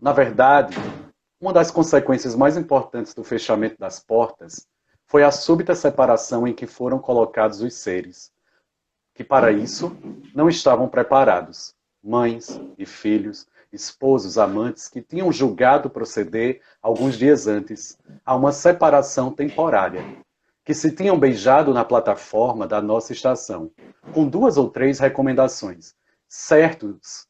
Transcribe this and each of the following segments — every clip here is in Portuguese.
Na verdade, uma das consequências mais importantes do fechamento das portas foi a súbita separação em que foram colocados os seres, que para isso não estavam preparados. Mães e filhos, esposos, amantes que tinham julgado proceder, alguns dias antes, a uma separação temporária, que se tinham beijado na plataforma da nossa estação, com 2 ou 3 recomendações, certos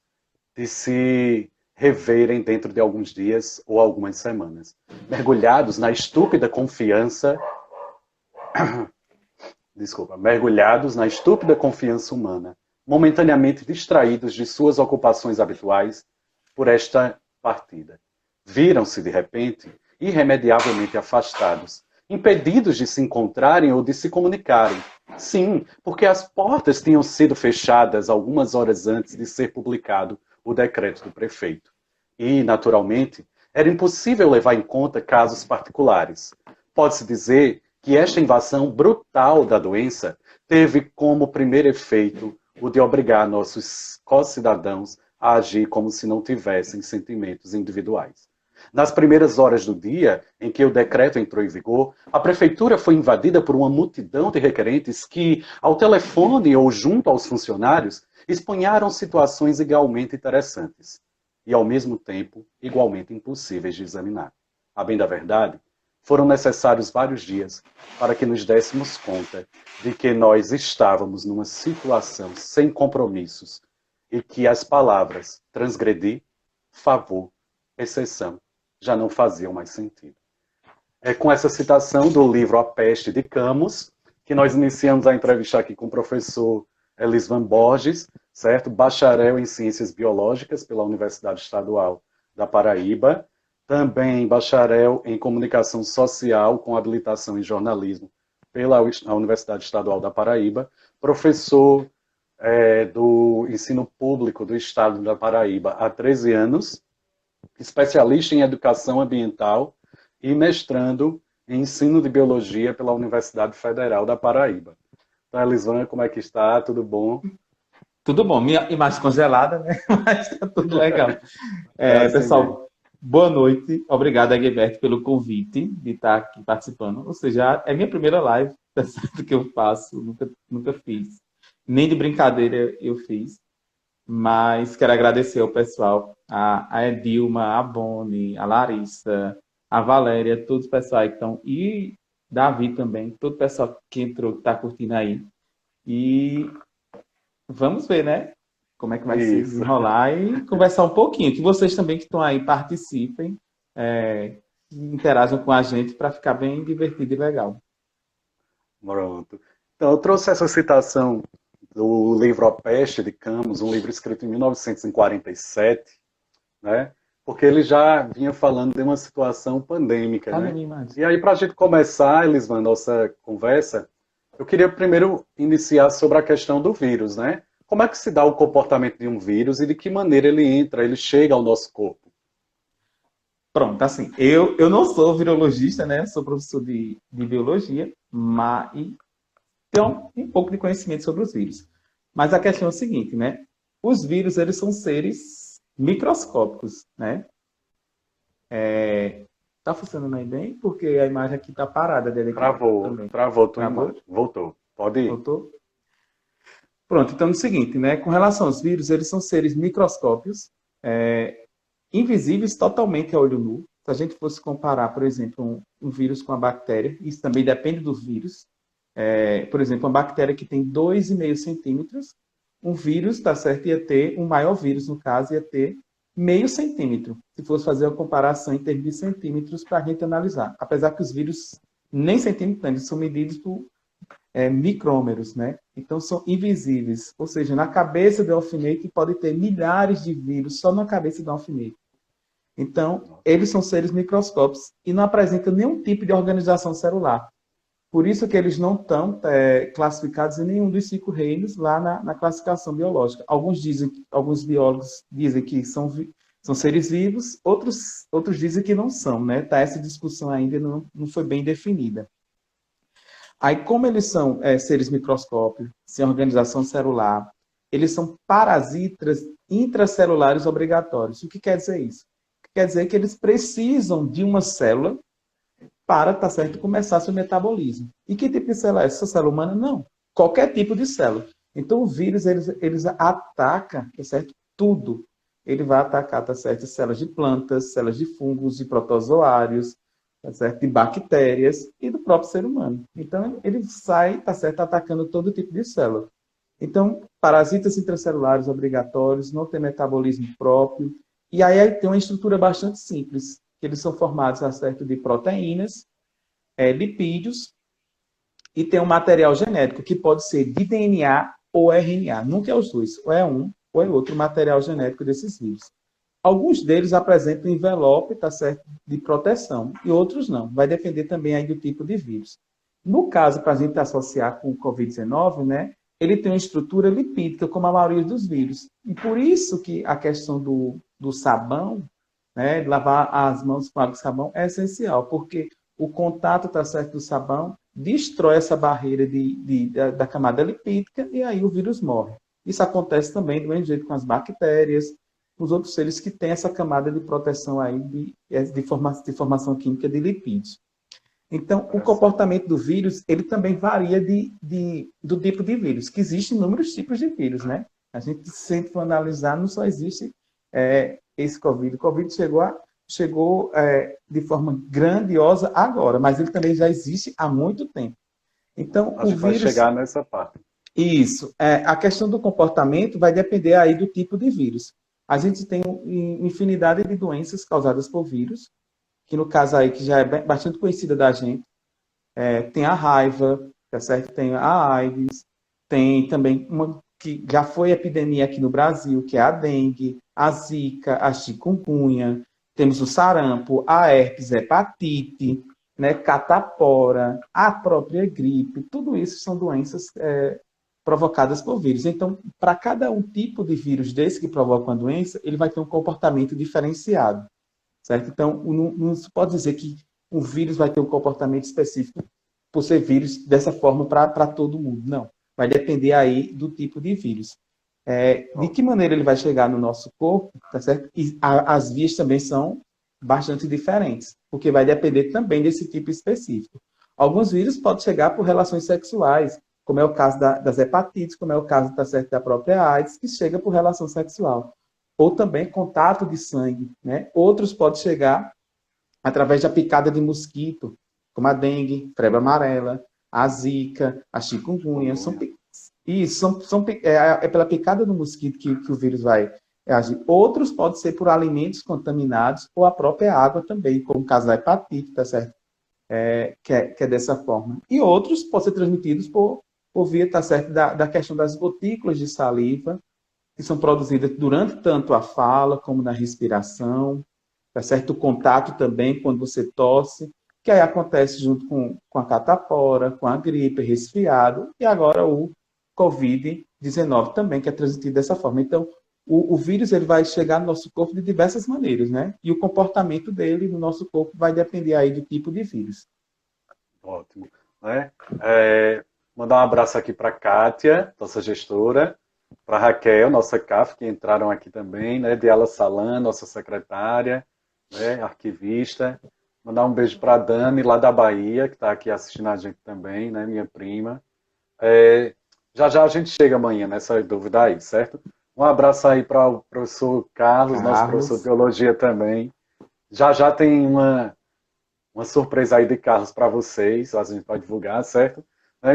de se reverem dentro de alguns dias ou algumas semanas, mergulhados na estúpida confiança, mergulhados na estúpida confiança humana, momentaneamente distraídos de suas ocupações habituais por esta partida. Viram-se, de repente, irremediavelmente afastados, impedidos de se encontrarem ou de se comunicarem. Sim, porque as portas tinham sido fechadas algumas horas antes de ser publicado o decreto do prefeito. E, naturalmente, era impossível levar em conta casos particulares. Pode-se dizer que esta invasão brutal da doença teve como primeiro efeito o de obrigar nossos co-cidadãos a agir como se não tivessem sentimentos individuais. Nas primeiras horas do dia em que o decreto entrou em vigor, a prefeitura foi invadida por uma multidão de requerentes que, ao telefone ou junto aos funcionários, expunharam situações igualmente interessantes e, ao mesmo tempo, igualmente impossíveis de examinar. A bem da verdade, foram necessários vários dias para que nos dessemos conta de que nós estávamos numa situação sem compromissos e que as palavras transgredir, favor, exceção, já não faziam mais sentido. É com essa citação do livro A Peste de Camus que nós iniciamos a entrevista aqui com o professor Elisvan Borges, certo? Bacharel em Ciências Biológicas pela Universidade Estadual da Paraíba, também bacharel em Comunicação Social com habilitação em Jornalismo pela Universidade Estadual da Paraíba, professor do ensino público do Estado da Paraíba há 13 anos, especialista em Educação Ambiental e mestrando em Ensino de Biologia pela Universidade Federal da Paraíba. Então, Elisvan, como é que está? Tudo bom? Tudo bom, minha imagem congelada, né? Mas tá tudo legal. É assim mesmo. Pessoal, boa noite. Obrigado, Egberto, pelo convite de estar aqui participando. Ou seja, é a minha primeira live, tá certo, que eu faço, nunca fiz. Nem de brincadeira eu fiz. Mas quero agradecer ao pessoal, a Edilma, a Boni, a Larissa, a Valéria, todos os pessoal que estão, e Davi também, todo o pessoal que entrou, que está curtindo aí. E vamos ver, né? Como é que vai se Isso. desenrolar e conversar um pouquinho. Que vocês também que estão aí participem, interajam com a gente para ficar bem divertido e legal. Pronto. Então, eu trouxe essa citação do livro A Peste de Camus, um livro escrito em 1947, né? Porque ele já vinha falando de uma situação pandêmica, Tá na né? minha imagem. E aí, para a gente começar, Elisvan, nossa conversa, eu queria primeiro iniciar sobre a questão do vírus, né? Como é que se dá o comportamento de um vírus e de que maneira ele entra, ele chega ao nosso corpo? Pronto, assim, eu não sou virologista, né? Sou professor de biologia, mas então tem um pouco de conhecimento sobre os vírus. Mas a questão é o seguinte, né? Os vírus, eles são seres microscópicos, né? Tá funcionando aí bem? Porque a imagem aqui tá parada dele aqui também. Travou tua Travou? imagem. Voltou. Pode ir. Voltou? Pronto, então é o seguinte, né? Com relação aos vírus, eles são seres microscópios, invisíveis totalmente a olho nu. Se a gente fosse comparar, por exemplo, um vírus com a bactéria, isso também depende do vírus. Por exemplo, uma bactéria que tem 2,5 centímetros, um vírus, tá certo, ia ter, um maior vírus, no caso, ia ter meio centímetro, se fosse fazer uma comparação em termos de centímetros para a gente analisar. Apesar que os vírus nem centímetros, eles são medidos por micrômeros, né? Então são invisíveis, ou seja, na cabeça do alfinete pode ter milhares de vírus só na cabeça do alfinete. Então, eles são seres microscópicos e não apresentam nenhum tipo de organização celular. Por isso que eles não estão classificados em nenhum dos 5 reinos lá na classificação biológica. Alguns biólogos dizem que são seres vivos, outros dizem que não são, né? Tá, essa discussão ainda não foi bem definida. Aí, como eles são seres microscópicos, sem organização celular, eles são parasitas intracelulares obrigatórios. O que quer dizer isso? quer dizer que eles precisam de uma célula para, tá certo, começar seu metabolismo. E que tipo de célula é essa? Célula humana? Não. Qualquer tipo de célula. Então, o vírus, eles atacam, tá certo? Tudo. Ele vai atacar, tá certo? Células de plantas, células de fungos, de protozoários, tá certo? De bactérias e do próprio ser humano. Então, ele sai, tá certo? Atacando todo tipo de célula. Então, parasitas intracelulares obrigatórios, não tem metabolismo próprio. E aí tem uma estrutura bastante simples, que eles são formados a certo de proteínas, lipídios, e tem um material genético, que pode ser de DNA ou RNA. Nunca é os dois, ou é um ou é outro material genético desses vírus. Alguns deles apresentam envelope, tá certo, de proteção, e outros não. Vai depender também aí do tipo de vírus. No caso, para a gente associar com o Covid-19, né, ele tem uma estrutura lipídica, como a maioria dos vírus. E por isso que a questão do sabão, né, de lavar as mãos com água e sabão, é essencial, porque o contato, tá certo, do sabão destrói essa barreira da camada lipídica e aí o vírus morre. Isso acontece também do mesmo jeito com as bactérias, com os outros seres que têm essa camada de proteção aí de formação química de lipídios. Então, o comportamento do vírus, ele também varia do tipo de vírus, que existem inúmeros tipos de vírus, né? A gente, se a gente for analisar, não só existe esse Covid. O Covid chegou de forma grandiosa agora, mas ele também já existe há muito tempo. Então, A gente vai chegar nessa parte. Isso. A questão do comportamento vai depender aí do tipo de vírus. A gente tem infinidade de doenças causadas por vírus, que no caso aí, que já é bastante conhecida da gente, tem a raiva, tá certo? Tem a AIDS, tem também uma que já foi epidemia aqui no Brasil, que é a dengue, a zika, a chikungunya, temos o sarampo, a herpes, hepatite, né, catapora, a própria gripe, tudo isso são doenças provocadas por vírus. Então, para cada um tipo de vírus desse que provoca uma doença, ele vai ter um comportamento diferenciado. Certo? Então, não se pode dizer que um vírus vai ter um comportamento específico por ser vírus dessa forma para todo mundo. Não. Vai depender aí do tipo de vírus. De que maneira ele vai chegar no nosso corpo, tá certo? E as vias também são bastante diferentes, porque vai depender também desse tipo específico. Alguns vírus podem chegar por relações sexuais, como é o caso das hepatites, como é o caso, tá certo, da própria AIDS, que chega por relação sexual. Ou também contato de sangue, né? Outros podem chegar através da picada de mosquito, como a dengue, febre amarela, a zika, a chikungunya. É pela picada do mosquito que o vírus vai agir. Outros podem ser por alimentos contaminados ou a própria água também, como o caso da hepatite, tá certo? Que é dessa forma. E outros podem ser transmitidos por via, tá certo, da questão das gotículas de saliva, que são produzidas durante tanto a fala como na respiração, tá certo? O contato também, quando você tosse, que aí acontece junto com a catapora, com a gripe, resfriado, e agora o Covid-19 também, que é transmitido dessa forma. Então, o vírus ele vai chegar no nosso corpo de diversas maneiras, né? E o comportamento dele no nosso corpo vai depender aí do tipo de vírus. Ótimo. Né? Mandar um abraço aqui para a Kátia, nossa gestora, para a Raquel, nossa CAF, que entraram aqui também, né? Diala Salan, nossa secretária, né? Arquivista. Mandar um beijo para a Dani, lá da Bahia, que está aqui assistindo a gente também, né? Minha prima. Já já a gente chega amanhã nessa dúvida aí, certo? Um abraço aí para o professor Carlos, nosso professor de biologia também. Já já tem uma surpresa aí de Carlos para vocês, a gente vai divulgar, certo?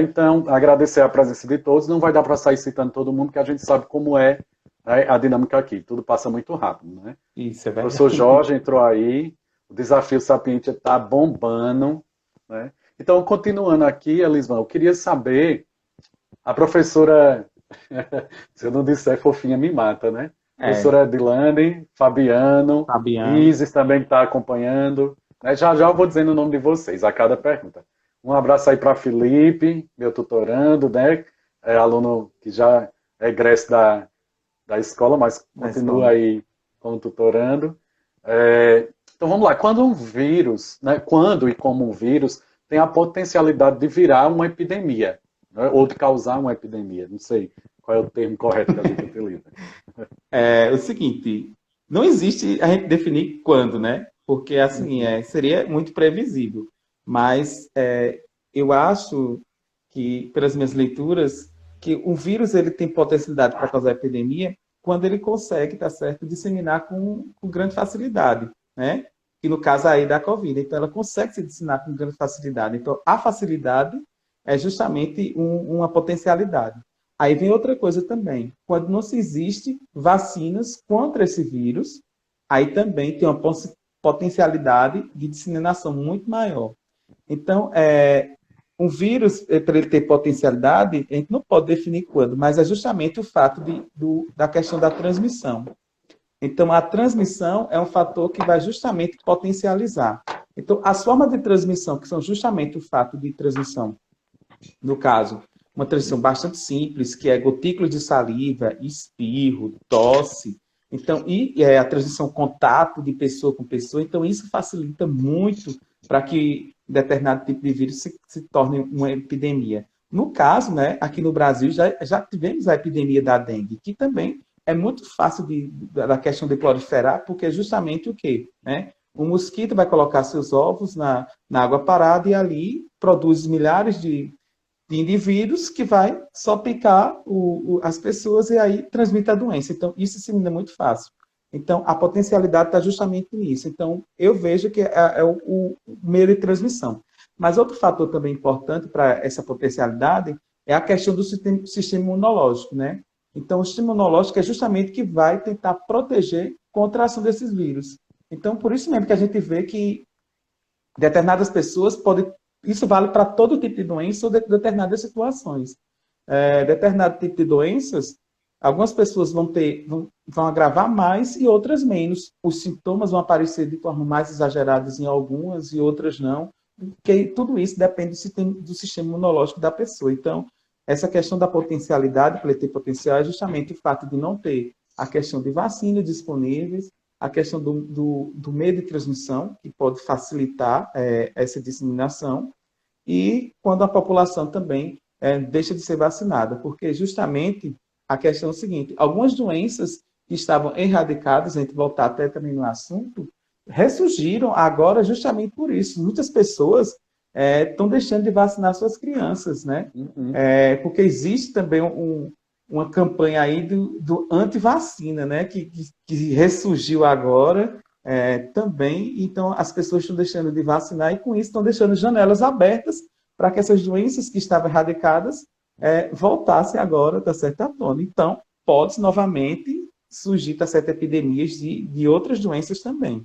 Então, agradecer a presença de todos. Não vai dar para sair citando todo mundo, porque a gente sabe como é, né, a dinâmica aqui. Tudo passa muito rápido, né? Isso, é O verdade. professor Jorge entrou aí, o desafio Sapiente está bombando, né? Então, continuando aqui, Elisma, eu queria saber, a professora, se eu não disser fofinha, me mata, né? Professora Edilane, Fabiano, Isis também está acompanhando. Né? Já já eu vou dizendo o nome de vocês a cada pergunta. Um abraço aí para Felipe, meu tutorando, né? Aluno que já é egresso da escola, mas continua aí como tutorando. Então vamos lá. Quando um vírus, né? Quando e como um vírus tem a potencialidade de virar uma epidemia, né? Ou de causar uma epidemia, não sei qual é o termo correto que a gente utiliza. É o seguinte, não existe a gente definir quando, né? Porque, assim, seria muito previsível. Mas eu acho que, pelas minhas leituras, que o vírus ele tem potencialidade para causar epidemia quando ele consegue, tá certo, disseminar com grande facilidade, né? Que no caso aí da Covid. Então, ela consegue se disseminar com grande facilidade. Então, a facilidade é justamente uma potencialidade. Aí vem outra coisa também. Quando não se existe vacinas contra esse vírus, aí também tem uma potencialidade de disseminação muito maior. Então, um vírus, para ele ter potencialidade, a gente não pode definir quando, mas é justamente o fato da questão da transmissão. Então, a transmissão é um fator que vai justamente potencializar. Então, as formas de transmissão, que são justamente o fato de transmissão, no caso, uma transmissão bastante simples, que é gotículas de saliva, espirro, tosse, então, a transmissão contato de pessoa com pessoa, então isso facilita muito para que determinado tipo de vírus se torne uma epidemia. No caso, né, aqui no Brasil, já tivemos a epidemia da dengue, que também é muito fácil da questão de proliferar, porque é justamente o quê? Né? O mosquito vai colocar seus ovos na água parada e ali produz milhares de indivíduos que vai só picar as pessoas e aí transmite a doença. Então, isso se dissemina muito fácil. Então, a potencialidade está justamente nisso. Então, eu vejo que é o meio de transmissão. Mas outro fator também importante para essa potencialidade é a questão do sistema imunológico, né? Então, o sistema imunológico é justamente que vai tentar proteger contra a ação desses vírus. Então, por isso mesmo que a gente vê que determinadas pessoas podem. Isso vale para todo tipo de doença ou determinadas situações. Determinado tipo de doenças, algumas pessoas vão agravar mais e outras menos. Os sintomas vão aparecer de forma mais exagerada em algumas e outras não, porque tudo isso depende do sistema imunológico da pessoa. Então, essa questão da potencialidade, para ele ter potencial, é justamente o fato de não ter a questão de vacinas disponíveis, a questão do meio de transmissão, que pode facilitar essa disseminação, e quando a população também deixa de ser vacinada, porque justamente a questão é o seguinte, algumas doenças que estavam erradicadas, a gente voltar até também no assunto, ressurgiram agora justamente por isso. Muitas pessoas estão deixando de vacinar suas crianças, né? Uhum. Porque existe também uma campanha aí do anti-vacina, né? Que ressurgiu agora também. Então, as pessoas estão deixando de vacinar e, com isso, estão deixando janelas abertas para que essas doenças que estavam erradicadas voltassem agora, tá certo, à tona. Então, pode novamente surgir, tá certo, epidemias de outras doenças também.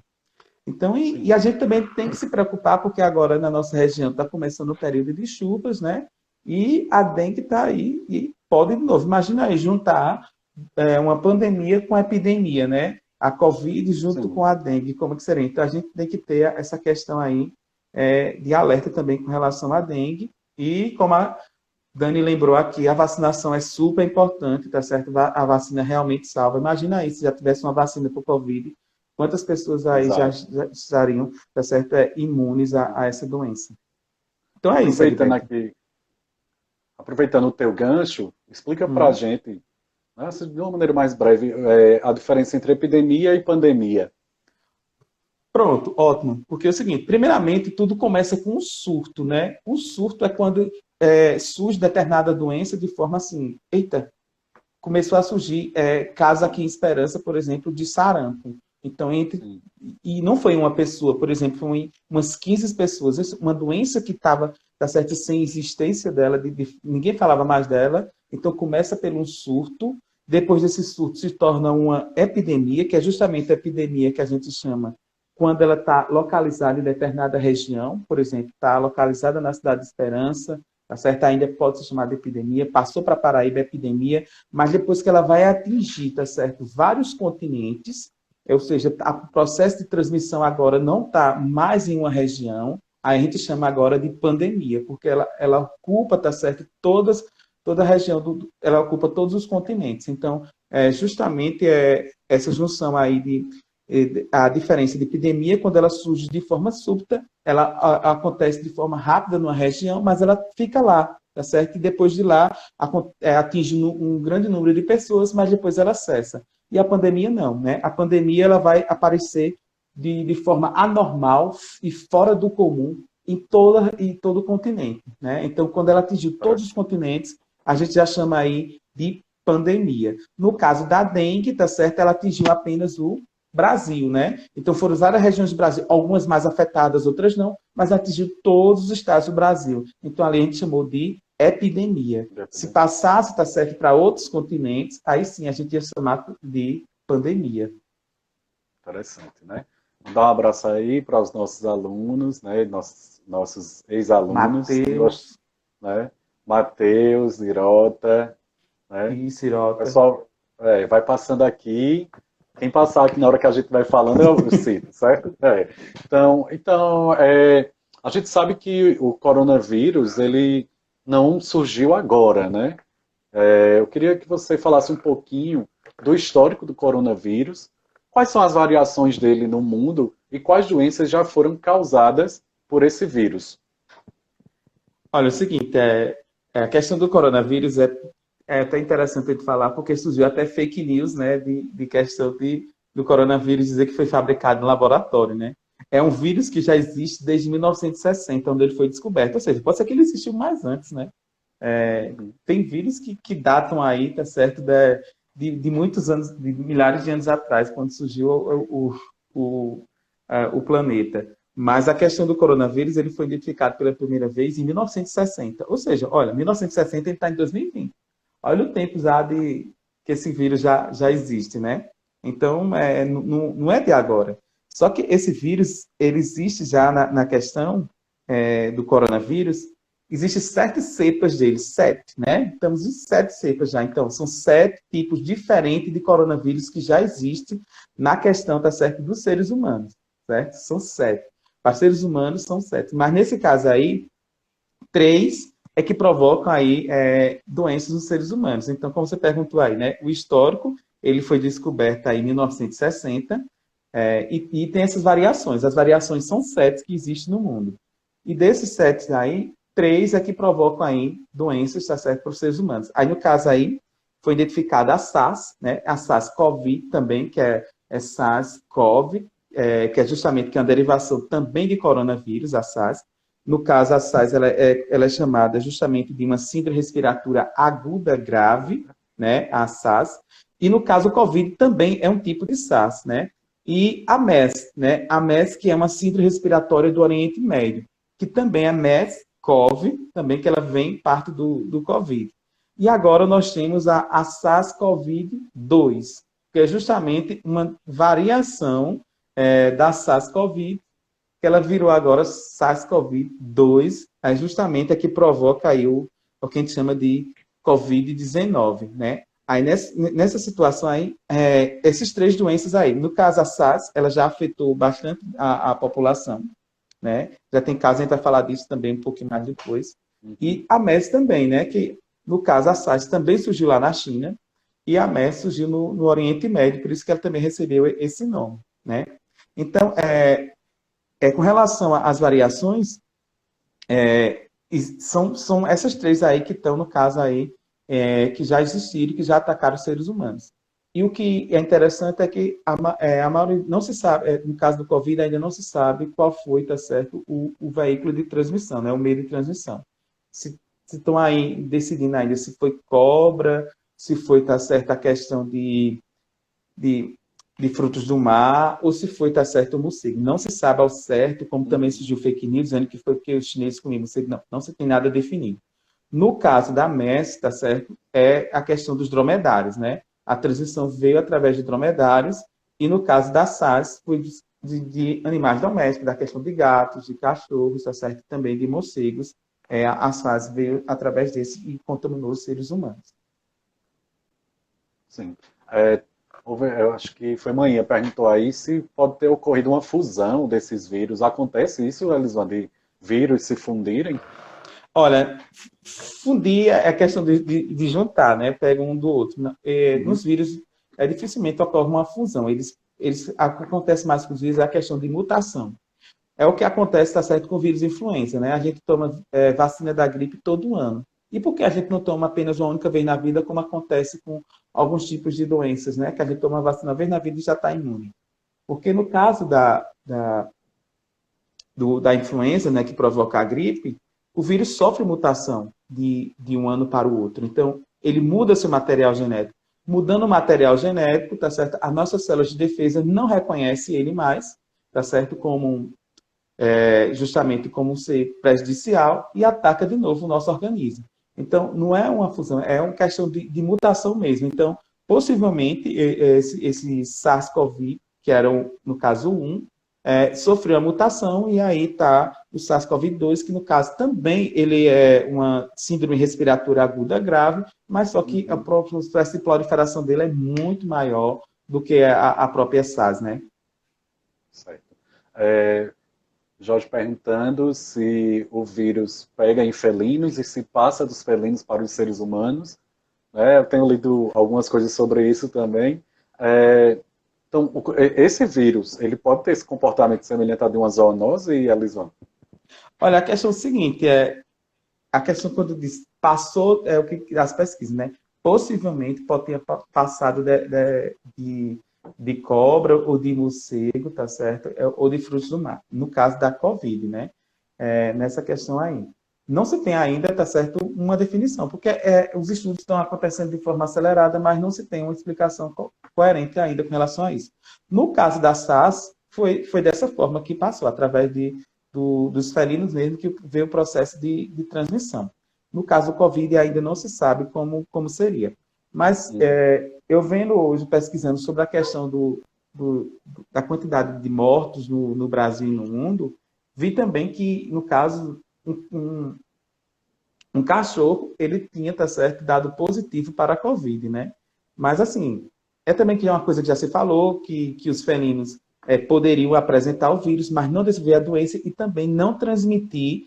Então, e a gente também tem que se preocupar, porque agora na nossa região está começando o período de chuvas, né? E a dengue está aí e pode, de novo, imagina aí, juntar uma pandemia com a epidemia, né? A Covid junto com a dengue, como que seria? Então, a gente tem que ter essa questão aí de alerta também com relação à dengue. E, como a Dani lembrou aqui, a vacinação é super importante, tá certo? A vacina realmente salva. Imagina aí, se já tivesse uma vacina para o Covid, quantas pessoas aí já estariam, tá certo, imunes a essa doença. Então é isso, aproveitando o teu gancho, explica para a gente, né, de uma maneira mais breve, a diferença entre epidemia e pandemia. Pronto, ótimo. Porque é o seguinte, primeiramente, tudo começa com um surto, né? Um surto é quando surge determinada doença de forma assim, eita, começou a surgir casos aqui em Esperança, por exemplo, de sarampo. Então, e não foi uma pessoa, por exemplo, foi umas 15 pessoas. Uma doença que estava, tá certo, sem existência dela, ninguém falava mais dela. Então, começa pelo um surto. Depois desse surto, se torna uma epidemia, que é justamente a epidemia que a gente chama quando ela está localizada em determinada região. Por exemplo, está localizada na cidade de Esperança, tá certo? Ainda pode ser chamada de epidemia. Passou para Paraíba, epidemia. Mas depois que ela vai atingir, tá certo, vários continentes, ou seja, o processo de transmissão agora não está mais em uma região, a gente chama agora de pandemia, porque ela ocupa, tá certo, toda a região, ela ocupa todos os continentes. Então, justamente essa junção aí a diferença de epidemia, quando ela surge de forma súbita, ela acontece de forma rápida numa região, mas ela fica lá, tá certo? E depois de lá atinge um grande número de pessoas, mas depois ela cessa. e a pandemia não, né? A pandemia ela vai aparecer de forma anormal e fora do comum em todo o continente, né? Então, quando ela atingiu todos os continentes, a gente já chama aí de pandemia. No caso da dengue, tá certo? Ela atingiu apenas o Brasil, né? Então foram várias regiões do Brasil, algumas mais afetadas, outras não, mas atingiu todos os estados do Brasil. Então ali a gente chamou de epidemia. Se passasse, tá certo, para outros continentes, aí sim a gente ia chamar de pandemia. Interessante, né? Mandar um abraço aí para os nossos alunos, né? Nossos ex-alunos, Mateus né? Matheus, Irota, né? e O Sirota. pessoal vai passando aqui. Quem passar aqui na hora que a gente vai falando, eu cito, certo? Então, a gente sabe que o coronavírus, ele não surgiu agora, né? Eu queria que você falasse um pouquinho do histórico do coronavírus, quais são as variações dele no mundo e quais doenças já foram causadas por esse vírus. Olha, é o seguinte, a questão do coronavírus é até interessante de falar, porque surgiu até fake news, né, de questão do coronavírus dizer que foi fabricado no laboratório, né? É um vírus que já existe desde 1960, onde ele foi descoberto. Ou seja, pode ser que ele existiu mais antes, né? Tem vírus que datam aí, tá certo, de muitos anos, de milhares de anos atrás, quando surgiu o planeta. Mas a questão do coronavírus, ele foi identificado pela primeira vez em 1960. Ou seja, olha, 1960 ele está em 2020. Olha o tempo já que esse vírus já existe, né? Então, não é de agora. Só que esse vírus, ele existe já na questão do coronavírus, existem 7 cepas dele, 7, né? Estamos em 7 cepas já. Então, são 7 tipos diferentes de coronavírus que já existem na questão, tá certo, dos seres humanos, certo? São 7. Para seres humanos, são 7. Mas nesse caso aí, 3 é que provocam aí doenças nos seres humanos. Então, como você perguntou aí, né? O histórico, ele foi descoberto aí em 1960, e tem essas variações. As variações são 7 que existem no mundo. E desses 7 aí, 3 é que provocam aí doenças, tá certo, para os seres humanos. Aí, no caso aí, foi identificada a SARS, né? A SARS-CoV também, que é SARS-CoV, que é justamente que é uma derivação também de coronavírus, a SARS. No caso, a SARS ela é chamada justamente de uma síndrome respiratória aguda grave, né? A SARS. E no caso, o COVID também é um tipo de SARS, né? E a MERS, né? A MERS, que é uma síndrome respiratória do Oriente Médio, que também é MERS-CoV, também que ela vem parte do COVID. E agora nós temos a SARS-CoV-2, que é justamente uma variação da SARS-CoV, que ela virou agora SARS-CoV-2, é justamente a que provoca aí o que a gente chama de COVID-19, né? Aí nessa situação aí, essas 3 doenças aí, no caso a SARS, ela já afetou bastante a população, né? Já tem casos, a gente vai falar disso também um pouquinho mais depois. E a MERS também, né? Que no caso a SARS também surgiu lá na China e a MERS surgiu no Oriente Médio, por isso que ela também recebeu esse nome, né? Então, com relação às variações, são essas 3 aí que estão, no caso aí, que já existiram, que já atacaram os seres humanos. E o que é interessante é que a maioria não se sabe, no caso do Covid, ainda não se sabe qual foi, tá certo, o veículo de transmissão, né, o meio de transmissão. Se estão aí decidindo ainda se foi cobra, se foi, tá certo, a questão de frutos do mar, ou se foi, tá certo, o morcego. Não se sabe ao certo, como também surgiu fake news, dizendo que foi porque os chineses comiam morcego. Não se tem nada definido. No caso da MERS, tá certo, é a questão dos dromedários, né? A transmissão veio através de dromedários, e no caso da SARS, foi de animais domésticos, da questão de gatos, de cachorros, tá certo, também de morcegos. A SARS veio através desse e contaminou os seres humanos. Sim. Eu acho que foi manhã, perguntou aí se pode ter ocorrido uma fusão desses vírus. Acontece isso, Elisvan, de vírus se fundirem? Olha, fundir é questão de juntar, né? Pega um do outro. Nos vírus, dificilmente ocorre uma fusão. Acontece mais com os vírus é a questão de mutação. É o que acontece, tá certo, com o vírus influenza, né? A gente toma vacina da gripe todo ano. E por que a gente não toma apenas uma única vez na vida, como acontece com alguns tipos de doenças, né? Que a gente toma vacina uma vez na vida e já está imune. Porque no caso da influenza, né, que provoca a gripe, o vírus sofre mutação de um ano para o outro. Então, ele muda seu material genético. Mudando o material genético, tá certo? As nossas células de defesa não reconhecem ele mais, tá certo? Justamente como um ser prejudicial e ataca de novo o nosso organismo. Então, não é uma fusão, é uma questão de mutação mesmo. Então, possivelmente, esse SARS-CoV, que era, no caso, 1, sofreu a mutação e aí está o SARS-CoV-2, que no caso também ele é uma síndrome respiratória aguda grave, mas só que a própria proliferação dele é muito maior do que a própria SARS, né? Certo. Jorge perguntando se o vírus pega em felinos e se passa dos felinos para os seres humanos. Eu tenho lido algumas coisas sobre isso também. Então, esse vírus, ele pode ter esse comportamento semelhante a de uma zoonose, Elisvan? Olha, a questão é o seguinte, a questão quando diz passou, é o que das pesquisas, né? Possivelmente pode ter passado de cobra ou de morcego, tá certo? Ou de frutos do mar, no caso da Covid, né? Nessa questão aí. Não se tem ainda, tá certo, uma definição, porque os estudos estão acontecendo de forma acelerada, mas não se tem uma explicação coerente ainda com relação a isso. No caso da SARS, foi dessa forma que passou, através dos felinos mesmo, que veio o processo de transmissão. No caso do Covid, ainda não se sabe como seria. Mas eu vendo hoje, pesquisando sobre a questão da quantidade de mortos no Brasil e no mundo, vi também que, no caso, um cachorro, ele tinha, tá certo, dado positivo para a Covid, né? Mas, assim, também que é uma coisa que já se falou, que os felinos poderiam apresentar o vírus, mas não desenvolver a doença e também não transmitir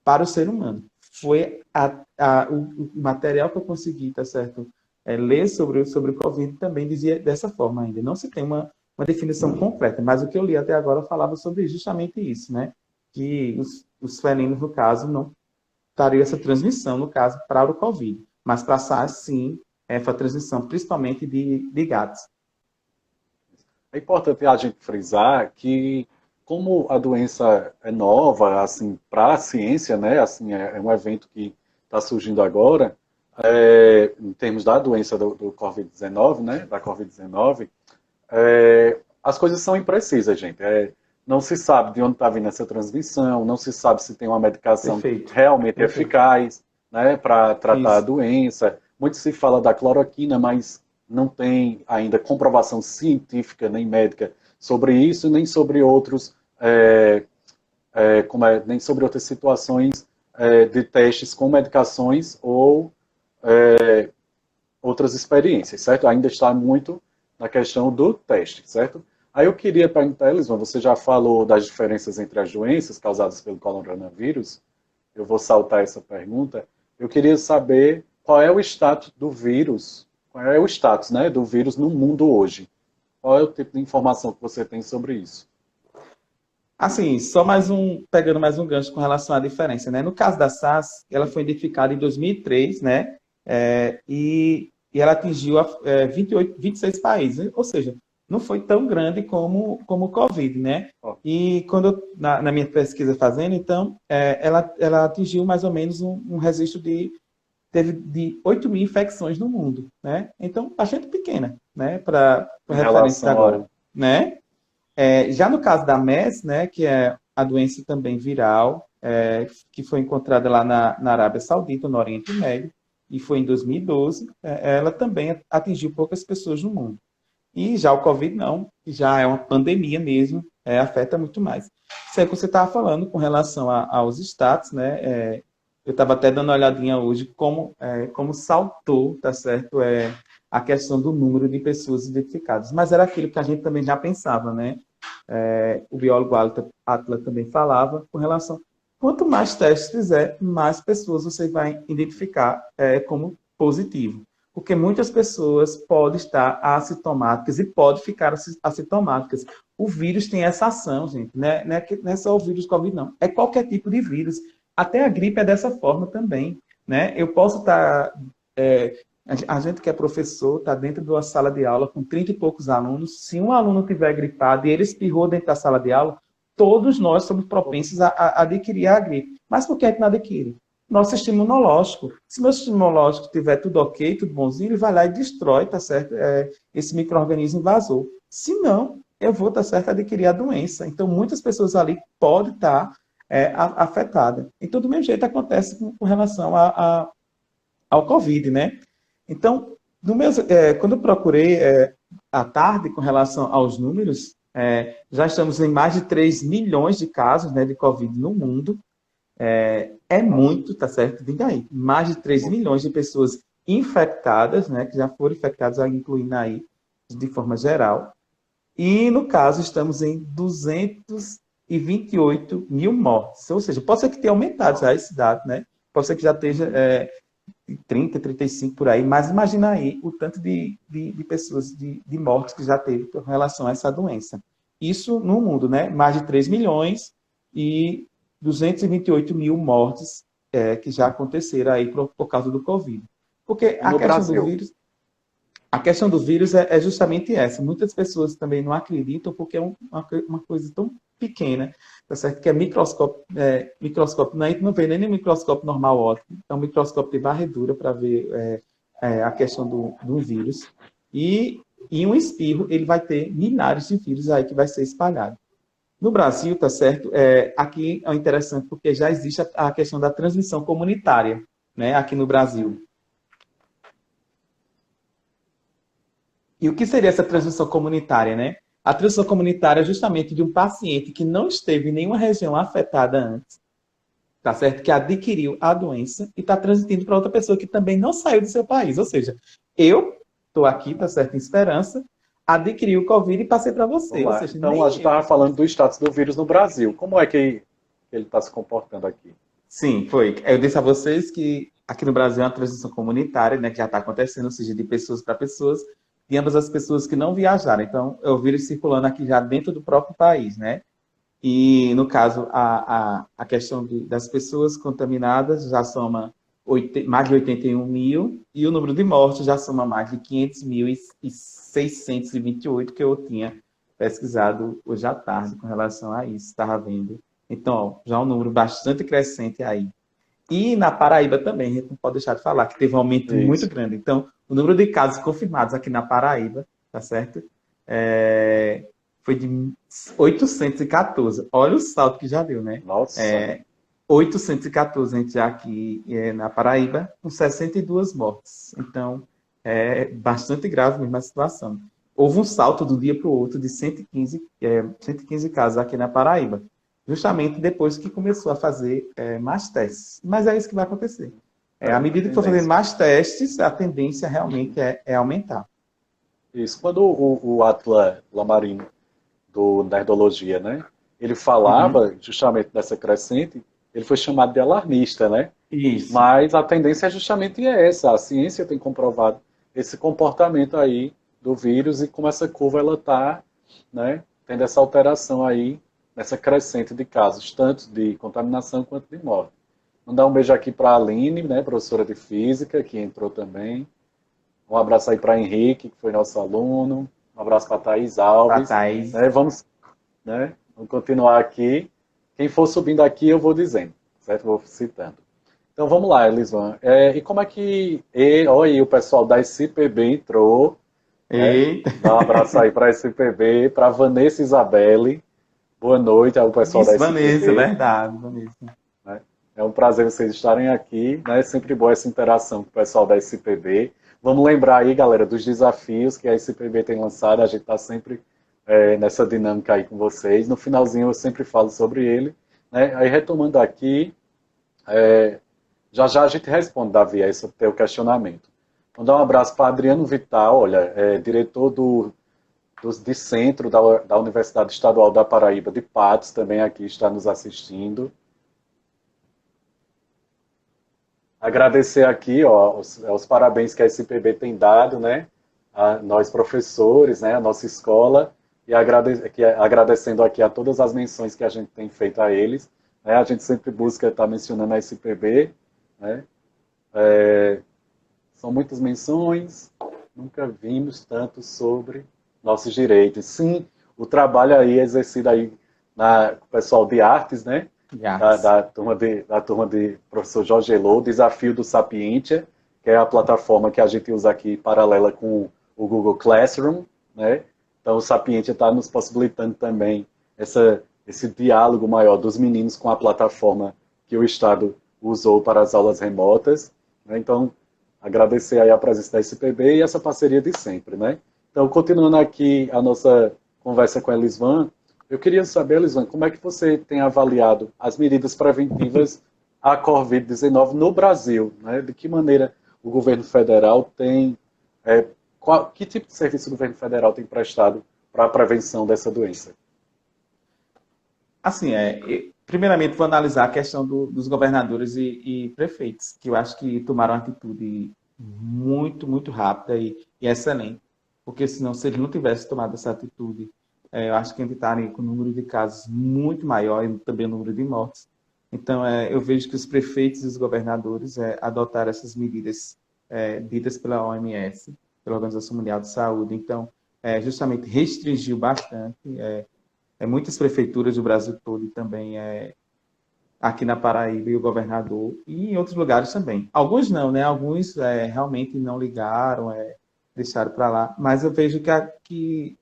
para o ser humano. Foi o material que eu consegui, tá certo, ler sobre o Covid também dizia dessa forma ainda. Não se tem uma definição completa, mas o que eu li até agora falava sobre justamente isso, né? Que os felinos, no caso, não estaria essa transmissão, no caso, para o Covid. Mas para a SARS, sim, foi a transmissão, principalmente de gatos. É importante a gente frisar que, como a doença é nova, assim, para a ciência, né, assim, é um evento que está surgindo agora, em termos da doença do Covid-19, né, da Covid-19, as coisas são imprecisas, gente. Não se sabe de onde está vindo essa transmissão, não se sabe se tem uma medicação realmente eficaz, né, para tratar a doença. Muito se fala da cloroquina, mas não tem ainda comprovação científica nem médica sobre isso, nem sobre outros, nem sobre outras situações de testes com medicações ou outras experiências, certo? Ainda está muito na questão do teste, certo? Aí eu queria perguntar, Elisvan, você já falou das diferenças entre as doenças causadas pelo coronavírus? Eu vou saltar essa pergunta. Eu queria saber qual é o status do vírus, qual é o status, né, do vírus no mundo hoje. Qual é o tipo de informação que você tem sobre isso? Assim, pegando mais um gancho com relação à diferença, né? No caso da SARS, ela foi identificada em 2003, né? E ela atingiu 26 países, ou seja, não foi tão grande como o Covid, né? E quando na minha pesquisa fazendo, então, ela atingiu mais ou menos um registro teve de 8 mil infecções no mundo, né? Então, bastante pequena, né? Para referência agora, né? Já no caso da MERS, né? Que é a doença também viral, que foi encontrada lá na Arábia Saudita, no Oriente Médio, e foi em 2012, ela também atingiu poucas pessoas no mundo. E já o Covid não, que já é uma pandemia mesmo, afeta muito mais. Isso aí que você estava falando com relação aos status, né? Eu estava até dando uma olhadinha hoje como saltou, tá certo? A questão do número de pessoas identificadas. Mas era aquilo que a gente também já pensava, né? O biólogo Atla também falava com relação. Quanto mais testes fizer, mais pessoas você vai identificar como positivo. Porque muitas pessoas podem estar assintomáticas e podem ficar assintomáticas. O vírus tem essa ação, gente. Não é só o vírus Covid, não. É qualquer tipo de vírus. Até a gripe é dessa forma também, né? Eu posso estar A gente que é professor está dentro de uma sala de aula com 30 e poucos alunos. Se um aluno tiver gripado e ele espirrou dentro da sala de aula, todos nós somos propensos a adquirir a gripe. Mas por que a gente não adquire? Nosso sistema imunológico. Se meu sistema imunológico tiver tudo ok, tudo bonzinho, ele vai lá e destrói, tá certo? Esse micro-organismo invasor. Se não, eu vou, tá certo, adquirir a doença. Então, muitas pessoas ali podem estar afetadas. Então, do mesmo jeito acontece com relação ao Covid, né? Então, quando eu procurei à tarde com relação aos números, já estamos em mais de 3 milhões de casos, né, de Covid no mundo. É muito, tá certo? Diga aí. Mais de 3 milhões de pessoas infectadas, né, que já foram infectadas, incluindo aí de forma geral. E, no caso, estamos em 228 mil mortes. Ou seja, pode ser que tenha aumentado já esse dado, né? Pode ser que já esteja 30, 35 por aí, mas imagina aí o tanto de pessoas, de mortes que já teve com relação a essa doença. Isso no mundo, né? Mais de 3 milhões e 228 mil mortes que já aconteceram aí por causa do Covid. Porque E no Brasil? a questão do vírus é justamente essa. Muitas pessoas também não acreditam porque é uma coisa tão pequena, tá certo? Que é microscópio, a gente não vê nem no microscópio normal óptico, é um microscópio de varredura para ver a questão do vírus. E em um espirro ele vai ter milhares de vírus aí que vai ser espalhado. No Brasil, tá certo? Aqui é interessante porque já existe a questão da transmissão comunitária, né? Aqui no Brasil. E o que seria essa transmissão comunitária, né? A transmissão comunitária é justamente de um paciente que não esteve em nenhuma região afetada antes, tá certo? Que adquiriu a doença e está transmitindo para outra pessoa que também não saiu do seu país. Ou seja, eu estou aqui, tá certo, em Esperança, adquiri o Covid e passei para você. Vamos Ou lá. seja, Então, a nem gente eu. estava falando do status do vírus no Brasil. Como é que ele está se comportando aqui? Sim, foi. Eu disse a vocês que aqui no Brasil é uma transmissão comunitária, né, que já está acontecendo, ou seja, de pessoas para pessoas, de ambas as pessoas que não viajaram. Então, é o vírus circulando aqui já dentro do próprio país, né? E, no caso, a questão das pessoas contaminadas já soma mais de 81 mil, e o número de mortes já soma mais de 500.628, que eu tinha pesquisado hoje à tarde com relação a isso, estava vendo. Então, ó, já é um número bastante crescente aí. E na Paraíba também, a gente não pode deixar de falar que teve um aumento muito Isso. grande. Então, o número de casos confirmados aqui na Paraíba, tá certo? Foi de 814. Olha o salto que já deu, né? Nossa. 814 a gente já aqui na Paraíba, com 62 mortes. Então, é bastante grave mesmo a situação. Houve um salto de um dia para o outro de 115 casos aqui na Paraíba, justamente depois que começou a fazer mais testes. Mas é isso que vai acontecer. À A medida que for fazendo tendência. mais testes, a tendência realmente é aumentar. Isso. Quando o Atila Lamarino, do Nerdologia, né? Ele Uhum. falava justamente dessa crescente, ele foi chamado de alarmista, né? Isso. Mas a tendência é justamente essa. A ciência tem comprovado esse comportamento aí do vírus e como essa curva ela está, né, tendo essa alteração aí, nessa crescente de casos, tanto de contaminação quanto de morte. Mandar um beijo aqui para a Aline, né, professora de física, que entrou também. Um abraço aí para Henrique, que foi nosso aluno. Um abraço para Thaís Para Alves. Thais. Né, vamos continuar aqui. Quem for subindo aqui, eu vou dizendo, certo? Vou citando. Então vamos lá, Elisvan. E como é que. Olha aí, o pessoal da SPB entrou, né? Eita. Dá um abraço aí para a SPB, para Vanessa Isabelle. Boa noite ao pessoal da Isso, Vanessa, SPB. verdade, Vanessa. Né? É um prazer vocês estarem aqui. Né? É sempre boa essa interação com o pessoal da SPB. Vamos lembrar aí, galera, dos desafios que a SPB tem lançado. A gente está sempre nessa dinâmica aí com vocês. No finalzinho eu sempre falo sobre ele. Né? Aí retomando aqui, já já a gente responde, Davi, a esse teu questionamento. Mandar um abraço para Adriano Vital, olha, diretor de centro da Universidade Estadual da Paraíba de Patos, também aqui está nos assistindo. Agradecer aqui ó, os parabéns que a SPB tem dado, né, a nós professores, né, a nossa escola, e agradecendo aqui a todas as menções que a gente tem feito a eles. Né, a gente sempre busca estar mencionando a SPB, né, São muitas menções, nunca vimos tanto sobre nossos direitos. Sim, o trabalho aí exercido aí com o pessoal de artes, né? Yes. Da turma de professor Jorge Elô, Desafio do Sapientia, que é a plataforma que a gente usa aqui paralela com o Google Classroom, né? Então o Sapientia está nos possibilitando também esse diálogo maior dos meninos com a plataforma que o Estado usou para as aulas remotas, né? Então, agradecer aí a presença da SPB e essa parceria de sempre, né? Então, continuando aqui a nossa conversa com a Elisvan, eu queria saber, Elisvan, como é que você tem avaliado as medidas preventivas à Covid-19 no Brasil, né? De que maneira o governo federal tem... que tipo de serviço o governo federal tem prestado para a prevenção dessa doença? Assim, primeiramente, vou analisar a questão dos governadores e prefeitos, que eu acho que tomaram uma atitude muito, muito rápida e excelente. Porque, senão, se eles não tivessem tomado essa atitude, eu acho que a gente estaria com um número de casos muito maior e também o número de mortes. Então, eu vejo que os prefeitos e os governadores adotaram essas medidas ditas pela OMS, pela Organização Mundial de Saúde. Então, justamente restringiu bastante. Muitas prefeituras do Brasil todo e também aqui na Paraíba e o governador e em outros lugares também. Alguns não, né? Alguns realmente não ligaram, deixaram para lá. Mas eu vejo que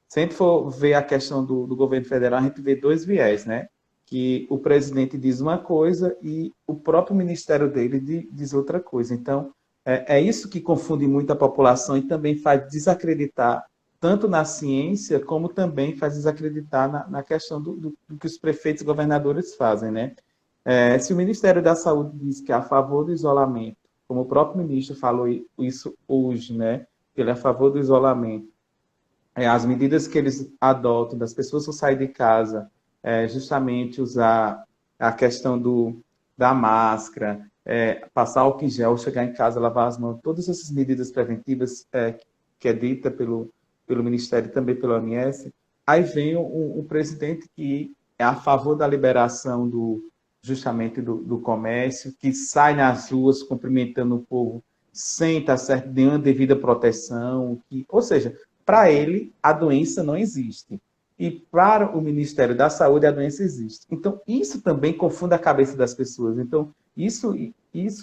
se a gente for ver a questão do governo federal, a gente vê dois viés, né? Que o presidente diz uma coisa e o próprio ministério dele diz outra coisa. Então, é isso que confunde muito a população e também faz desacreditar tanto na ciência, como também faz desacreditar na questão do que os prefeitos e governadores fazem, né? Se o Ministério da Saúde diz que é a favor do isolamento, como o próprio ministro falou isso hoje, né? Que ele é a favor do isolamento, as medidas que eles adotam das pessoas que saem de casa, justamente usar a questão da máscara, passar álcool em gel, chegar em casa, lavar as mãos, todas essas medidas preventivas que é dita pelo Ministério e também pela OMS. Aí vem o presidente que é a favor da liberação justamente do comércio, que sai nas ruas cumprimentando o povo sem estar certo, nenhuma devida proteção. Ou seja, para ele, a doença não existe. E para o Ministério da Saúde, a doença existe. Então, isso também confunde a cabeça das pessoas. Então, isso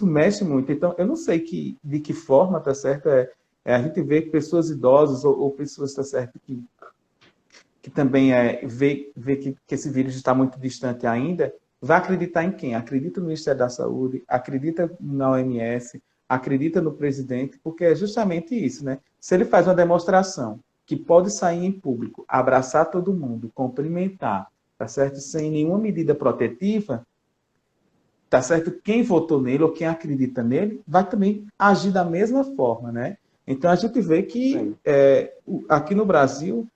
mexe muito. Então, eu não sei de que forma, tá certo? A gente vê que pessoas idosas ou pessoas, tá certo, que também vê que esse vírus está muito distante ainda, vai acreditar em quem? Acredita no Ministério da Saúde, acredita na OMS, acredita no presidente, porque é justamente isso, né? Se ele faz uma demonstração que pode sair em público, abraçar todo mundo, cumprimentar, tá certo? Sem nenhuma medida protetiva, tá certo? Quem votou nele ou quem acredita nele vai também agir da mesma forma, né? Então a gente vê que aqui no Brasil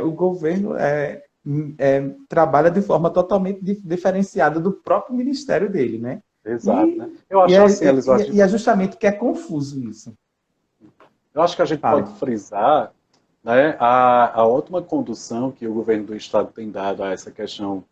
o governo trabalha de forma totalmente diferenciada do próprio ministério dele, né? Exato, né? Eu acho assim, Elisócio. E é justamente que é confuso isso. Eu acho que a gente pode frisar, né, a ótima condução que o governo do estado tem dado a essa questão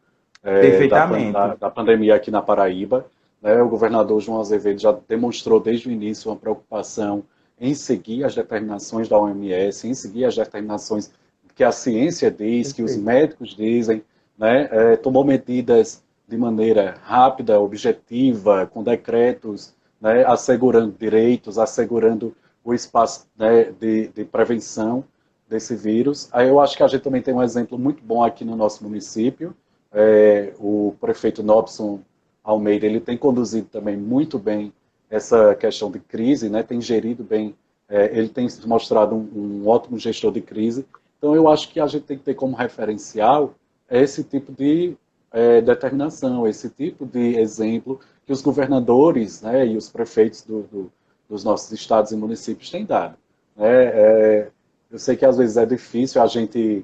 da pandemia aqui na Paraíba. Né? O governador João Azevedo já demonstrou desde o início uma preocupação em seguir as determinações da OMS, em seguir as determinações que a ciência diz, que os médicos dizem, né? Tomou medidas de maneira rápida, objetiva, com decretos, né? Assegurando direitos, assegurando o espaço, né, de prevenção desse vírus. Aí eu acho que a gente também tem um exemplo muito bom aqui no nosso município. O prefeito Nobson Almeida, ele tem conduzido também muito bem essa questão de crise, né? Tem gerido bem, ele tem se mostrado um ótimo gestor de crise. Então eu acho que a gente tem que ter como referencial esse tipo de determinação, esse tipo de exemplo que os governadores, né, e os prefeitos dos nossos estados e municípios têm dado. Eu sei que às vezes é difícil a gente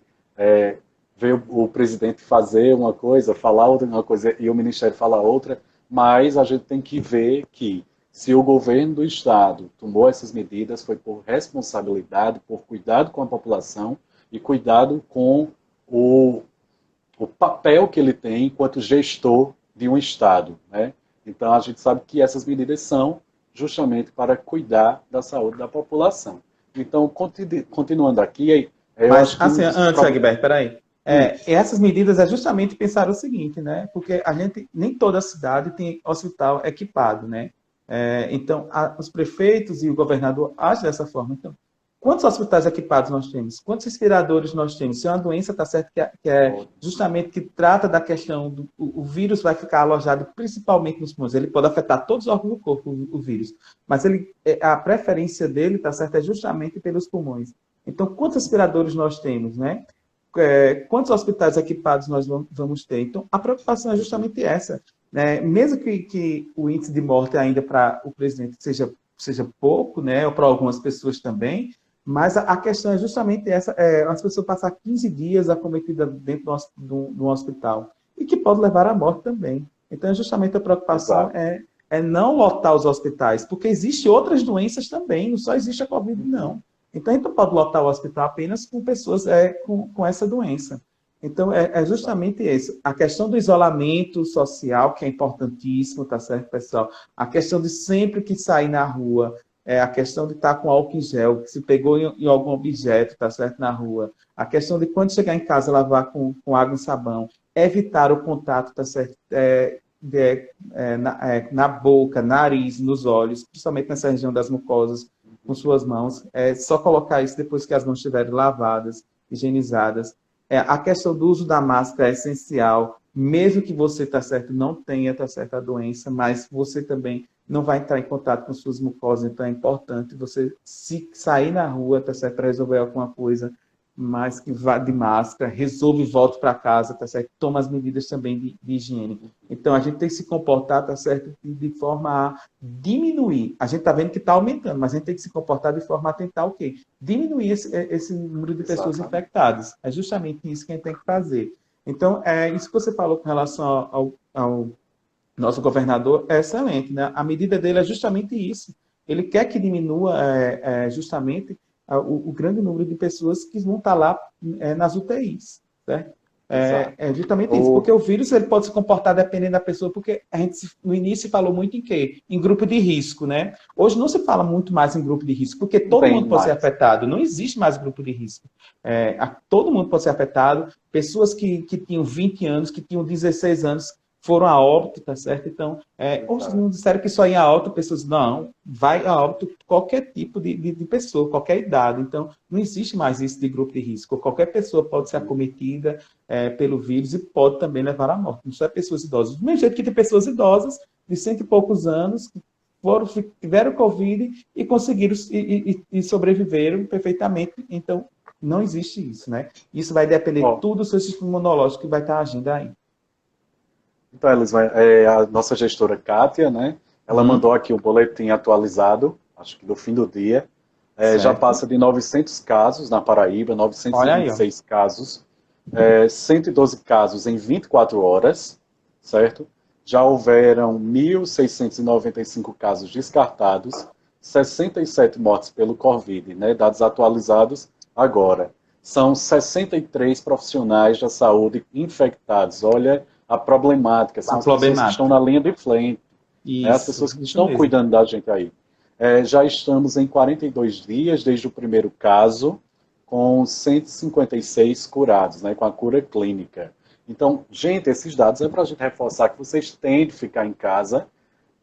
ver o presidente fazer uma coisa, falar outra uma coisa e o ministério falar outra, mas a gente tem que ver que se o governo do estado tomou essas medidas foi por responsabilidade, por cuidado com a população e cuidado com o papel que ele tem enquanto gestor de um estado, né? Então a gente sabe que essas medidas são justamente para cuidar da saúde da população. Então, continuando aqui, eu Mas, acho que assim, antes, Egberto, peraí. Essas medidas é justamente pensar o seguinte, né? Porque nem toda cidade tem hospital equipado, né? Então, os prefeitos e o governador agem dessa forma. Então, quantos hospitais equipados nós temos? Quantos respiradores nós temos? Se é uma doença, está certo, que é justamente que trata da questão do o vírus vai ficar alojado principalmente nos pulmões. Ele pode afetar todos os órgãos do corpo, o vírus. Mas a preferência dele, está certo, é justamente pelos pulmões. Então, quantos respiradores nós temos, né? Quantos hospitais equipados nós vamos ter? Então, a preocupação é justamente essa. Né? Mesmo que o índice de morte ainda para o presidente seja pouco, né? Ou para algumas pessoas também, mas a questão é justamente essa, as pessoas passar 15 dias acometidas dentro de um hospital, e que pode levar à morte também. Então, justamente a preocupação é não lotar os hospitais, porque existem outras doenças também, não só existe a Covid, não. Então, a gente não pode lotar o hospital apenas com pessoas com essa doença. Então, é justamente isso. A questão do isolamento social, que é importantíssimo, tá certo, pessoal? A questão de sempre que sair na rua, a questão de estar com álcool em gel, que se pegou em algum objeto, tá certo, na rua. A questão de quando chegar em casa, lavar com água e sabão. Evitar o contato, tá certo, na boca, nariz, nos olhos, principalmente nessa região das mucosas, com suas mãos. É só colocar isso depois que as mãos estiverem lavadas, higienizadas. A questão do uso da máscara é essencial, mesmo que você, tá certo, não tenha, tá certo, a doença, mas você também não vai entrar em contato com suas mucosas, então é importante você, se sair na rua, tá certo, para resolver alguma coisa, mas que vá de máscara, resolve e volte para casa, tá certo? Toma as medidas também de higiene. Então, a gente tem que se comportar, tá certo, de forma a diminuir. A gente está vendo que está aumentando, mas a gente tem que se comportar de forma a tentar o quê? Diminuir esse número de pessoas infectadas. É justamente isso que a gente tem que fazer. Então, isso que você falou com relação ao nosso governador é excelente, né? A medida dele é justamente isso. Ele quer que diminua justamente o grande número de pessoas que vão estar lá nas UTIs, certo? É justamente isso, porque o vírus ele pode se comportar dependendo da pessoa, porque a gente no início falou muito em quê? Em grupo de risco, né? Hoje não se fala muito mais em grupo de risco, porque todo mundo pode ser afetado, não existe mais grupo de risco. Todo mundo pode ser afetado, pessoas que tinham 20 anos, que tinham 16 anos, foram a óbito, tá certo? Então, outros não disseram que só ia a óbito, pessoas, não, vai a óbito qualquer tipo de pessoa, qualquer idade. Então, não existe mais isso de grupo de risco. Qualquer pessoa pode ser acometida pelo vírus e pode também levar à morte. Não só pessoas idosas. Do mesmo jeito que tem pessoas idosas, de 100 e poucos anos, que tiveram Covid e conseguiram e sobreviveram perfeitamente. Então, não existe isso, né? Isso vai depender tudo do seu sistema imunológico que vai estar agindo aí. Então, a nossa gestora Kátia, né? Ela mandou aqui o boletim atualizado, acho que do fim do dia. Já passa de 900 casos na Paraíba, 926 casos, 112 casos em 24 horas, certo? Já houveram 1.695 casos descartados, 67 mortes pelo Covid, né? Dados atualizados agora. São 63 profissionais da saúde infectados. Olha a problemática, são as pessoas que estão na linha de frente, isso, as pessoas que estão cuidando da gente aí. Já estamos em 42 dias desde o primeiro caso, com 156 curados, né, com a cura clínica. Então, gente, esses dados é para a gente reforçar que vocês têm de ficar em casa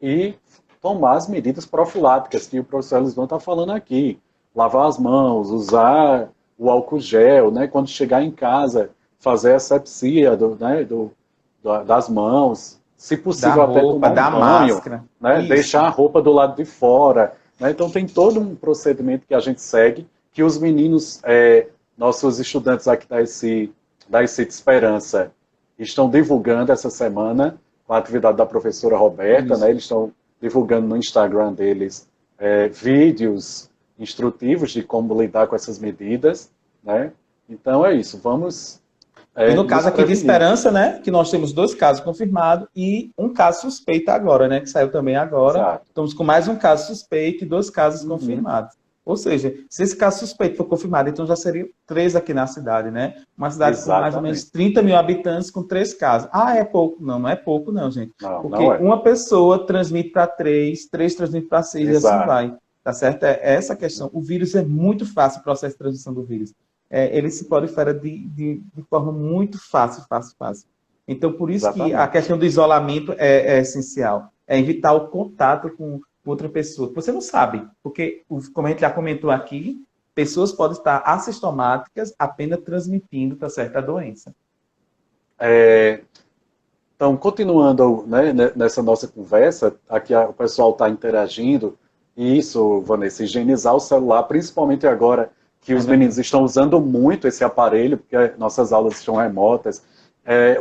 e tomar as medidas profiláticas que o professor Elisvan está falando aqui. Lavar as mãos, usar o álcool gel, né, quando chegar em casa, fazer a asepsia das mãos, se possível até tomar um banho, máscara, né? Deixar a roupa do lado de fora. Né? Então tem todo um procedimento que a gente segue, que os meninos, nossos estudantes aqui da IC de Esperança, estão divulgando essa semana, com a atividade da professora Roberta, né? Eles estão divulgando no Instagram deles vídeos instrutivos de como lidar com essas medidas. Né? Então é isso, vamos... E no caso aqui de Esperança, né, que nós temos 2 casos confirmados e um caso suspeito agora, né, que saiu também agora. Exato. Estamos com mais um caso suspeito e 2 casos confirmados. Ou seja, se esse caso suspeito for confirmado, então já seriam 3 aqui na cidade, né? Uma cidade com mais ou menos 30 mil habitantes com 3 casos. Ah, é pouco? Não, não é pouco não, gente. Não, Porque não é. uma pessoa transmite para 3, 3 transmite para 6 e assim vai. Tá certo? É essa a questão. O vírus é muito fácil, o processo de transmissão do vírus. Ele se prolifera de forma muito fácil. Então, por isso que a questão do isolamento é essencial. É evitar o contato com outra pessoa. Você não sabe, porque, como a gente já comentou aqui, pessoas podem estar assintomáticas apenas transmitindo, tá certo, a doença. Então, continuando, né, nessa nossa conversa, aqui o pessoal está interagindo, e isso, Vanessa, higienizar o celular, principalmente agora que os meninos estão usando muito esse aparelho, porque nossas aulas estão remotas,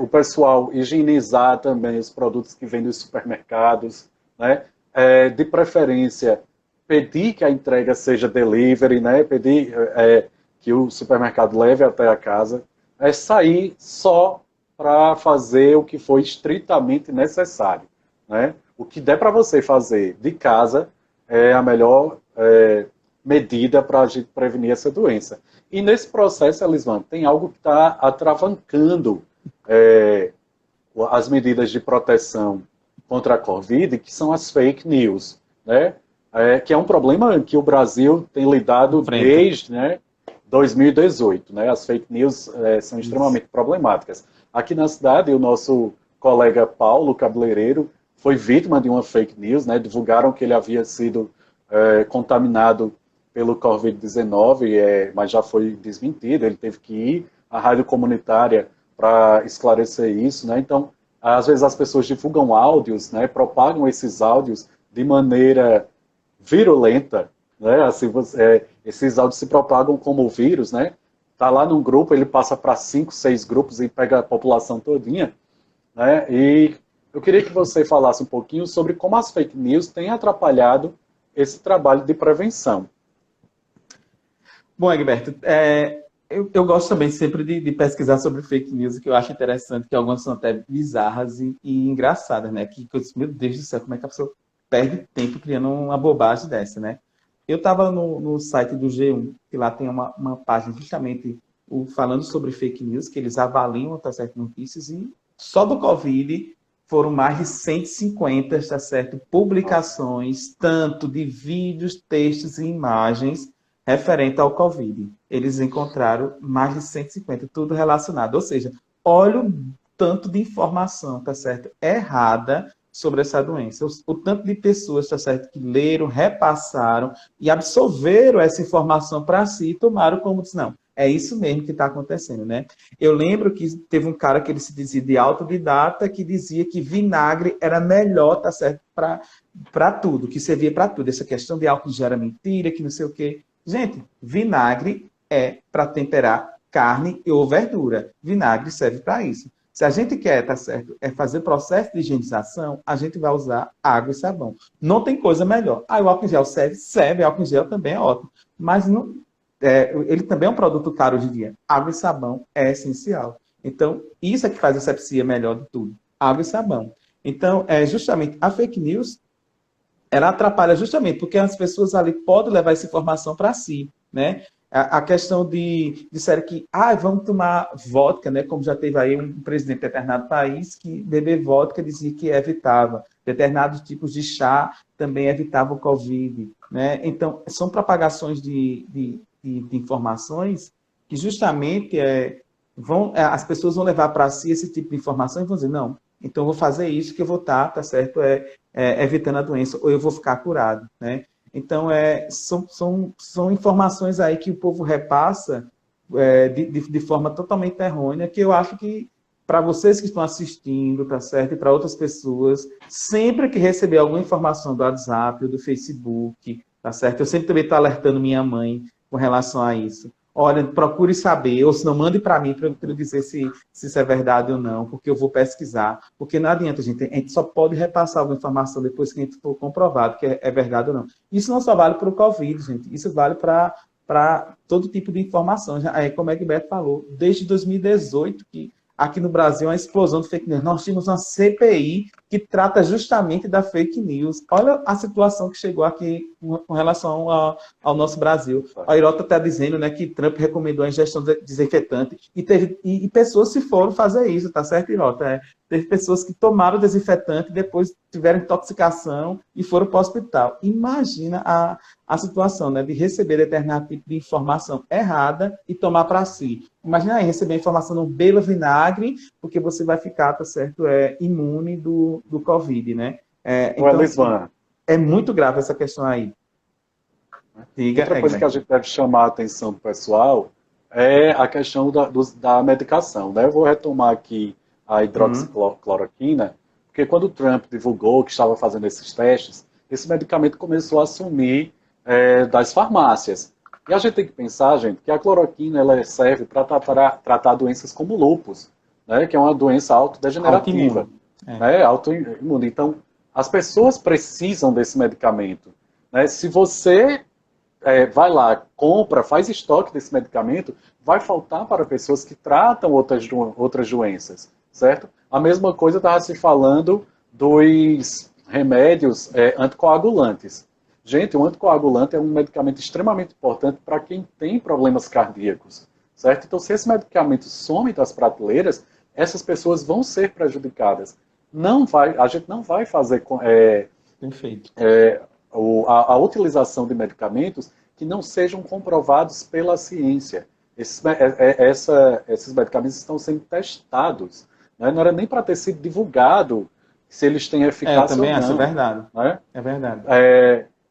o pessoal higienizar também os produtos que vêm dos supermercados, né? De preferência, pedir que a entrega seja delivery, né? Pedir que o supermercado leve até a casa, sair só para fazer o que for estritamente necessário, né? O que der para você fazer de casa é a melhor medida para a gente prevenir essa doença. E nesse processo, Elisvan, tem algo que está atravancando as medidas de proteção contra a Covid, que são as fake news, né? Que é um problema que o Brasil tem lidado desde 2018. Né? As fake news são extremamente problemáticas. Aqui na cidade, o nosso colega Paulo Cabeleireiro foi vítima de uma fake news, né? Divulgaram que ele havia sido contaminado pelo Covid-19, mas já foi desmentido, ele teve que ir à rádio comunitária para esclarecer isso, né? Então, às vezes as pessoas divulgam áudios, né? Propagam esses áudios de maneira virulenta, né? Assim, esses áudios se propagam como vírus, né? Tá lá num grupo, ele passa para 5, 6 grupos e pega a população todinha, né? E eu queria que você falasse um pouquinho sobre como as fake news têm atrapalhado esse trabalho de prevenção. Bom, Egberto, eu gosto também sempre de pesquisar sobre fake news, que eu acho interessante, que algumas são até bizarras e engraçadas, né? Que eu disse, meu Deus do céu, como é que a pessoa perde tempo criando uma bobagem dessa, né? Eu estava no site do G1, que lá tem uma página justamente falando sobre fake news, que eles avaliam, tá certo, notícias, e só do Covid foram mais de 150, tá certo, publicações, tanto de vídeos, textos e imagens, referente ao Covid. Eles encontraram mais de 150, tudo relacionado. Ou seja, olha o tanto de informação, tá certo, errada sobre essa doença. O tanto de pessoas, tá certo, que leram, repassaram e absorveram essa informação para si e tomaram como diz, não, é isso mesmo que está acontecendo, né? Eu lembro que teve um cara que ele se dizia de autodidata, que dizia que vinagre era melhor, tá certo, para tudo, que servia para tudo. Essa questão de álcool gera mentira, que não sei o quê. Gente, vinagre é para temperar carne ou verdura. Vinagre serve para isso. Se a gente quer, tá certo, fazer processo de higienização, a gente vai usar água e sabão. Não tem coisa melhor. O álcool em gel serve, álcool em gel também é ótimo. Mas não, ele também é um produto caro hoje em dia. Água e sabão é essencial. Então, isso é que faz a sepsia melhor de tudo. Água e sabão. Então, justamente a fake news, ela atrapalha justamente porque as pessoas ali podem levar essa informação para si, né? A questão de disseram que vamos tomar vodka, né? Como já teve aí um presidente de determinado país que beber vodka dizia que evitava. Determinados tipos de chá também evitavam o Covid, né? Então, são propagações de informações que justamente as pessoas vão levar para si esse tipo de informação e vão dizer, não, então eu vou fazer isso que eu vou estar, tá certo, evitando a doença, ou eu vou ficar curado, né? Então, são informações aí que o povo repassa de forma totalmente errônea, que eu acho que, para vocês que estão assistindo, tá certo? E para outras pessoas, sempre que receber alguma informação do WhatsApp ou do Facebook, tá certo? Eu sempre também estou alertando minha mãe com relação a isso. Olha, procure saber, ou se não, mande para mim para eu dizer se isso é verdade ou não, porque eu vou pesquisar. Porque não adianta, gente, a gente só pode repassar alguma informação depois que a gente for comprovado que é verdade ou não. Isso não só vale para o Covid, gente, isso vale para todo tipo de informação. Como o Egberto falou, desde 2018, que aqui no Brasil é uma explosão de fake news. Nós tínhamos uma CPI que trata justamente da fake news. Olha a situação que chegou aqui com relação ao nosso Brasil. A Irota está dizendo, né, que Trump recomendou a ingestão de desinfetante e pessoas se foram fazer isso, tá certo, Irota? Teve pessoas que tomaram desinfetante, depois tiveram intoxicação e foram para o hospital. Imagina a situação, né, de receber determinado tipo de informação errada e tomar para si. Imagina aí, receber informação no beba vinagre, porque você vai ficar, tá certo, imune do Covid, né? Então, é muito grave essa questão aí. Outra coisa que a gente deve chamar a atenção do pessoal é a questão da medicação, né? Eu vou retomar aqui a hidroxicloroquina, porque quando o Trump divulgou que estava fazendo esses testes, esse medicamento começou a sumir das farmácias. E a gente tem que pensar, gente, que a cloroquina ela serve para tratar doenças como lúpus, né? Que é uma doença autodegenerativa. Autoimune. Então, as pessoas precisam desse medicamento. Né? Se você vai lá, compra, faz estoque desse medicamento, vai faltar para pessoas que tratam outras doenças, certo? A mesma coisa estava se falando dos remédios anticoagulantes. Gente, o anticoagulante é um medicamento extremamente importante para quem tem problemas cardíacos, certo? Então, se esse medicamento some das prateleiras, essas pessoas vão ser prejudicadas. A gente não vai fazer Perfeito. A utilização de medicamentos que não sejam comprovados pela ciência. Esses medicamentos estão sendo testados. Né? Não era nem para ter sido divulgado se eles têm eficácia ou não. É verdade. Né? É verdade.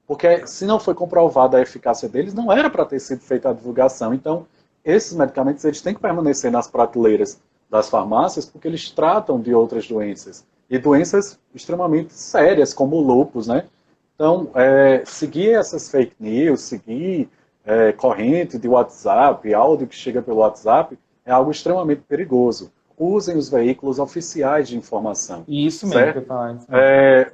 Porque se não foi comprovada a eficácia deles, não era para ter sido feita a divulgação. Então, esses medicamentos eles têm que permanecer nas prateleiras das farmácias porque eles tratam de outras doenças. E doenças extremamente sérias, como o lúpus, né? Então, seguir essas fake news, seguir corrente de WhatsApp, áudio que chega pelo WhatsApp, é algo extremamente perigoso. Usem os veículos oficiais de informação. Isso mesmo certo? que eu falo.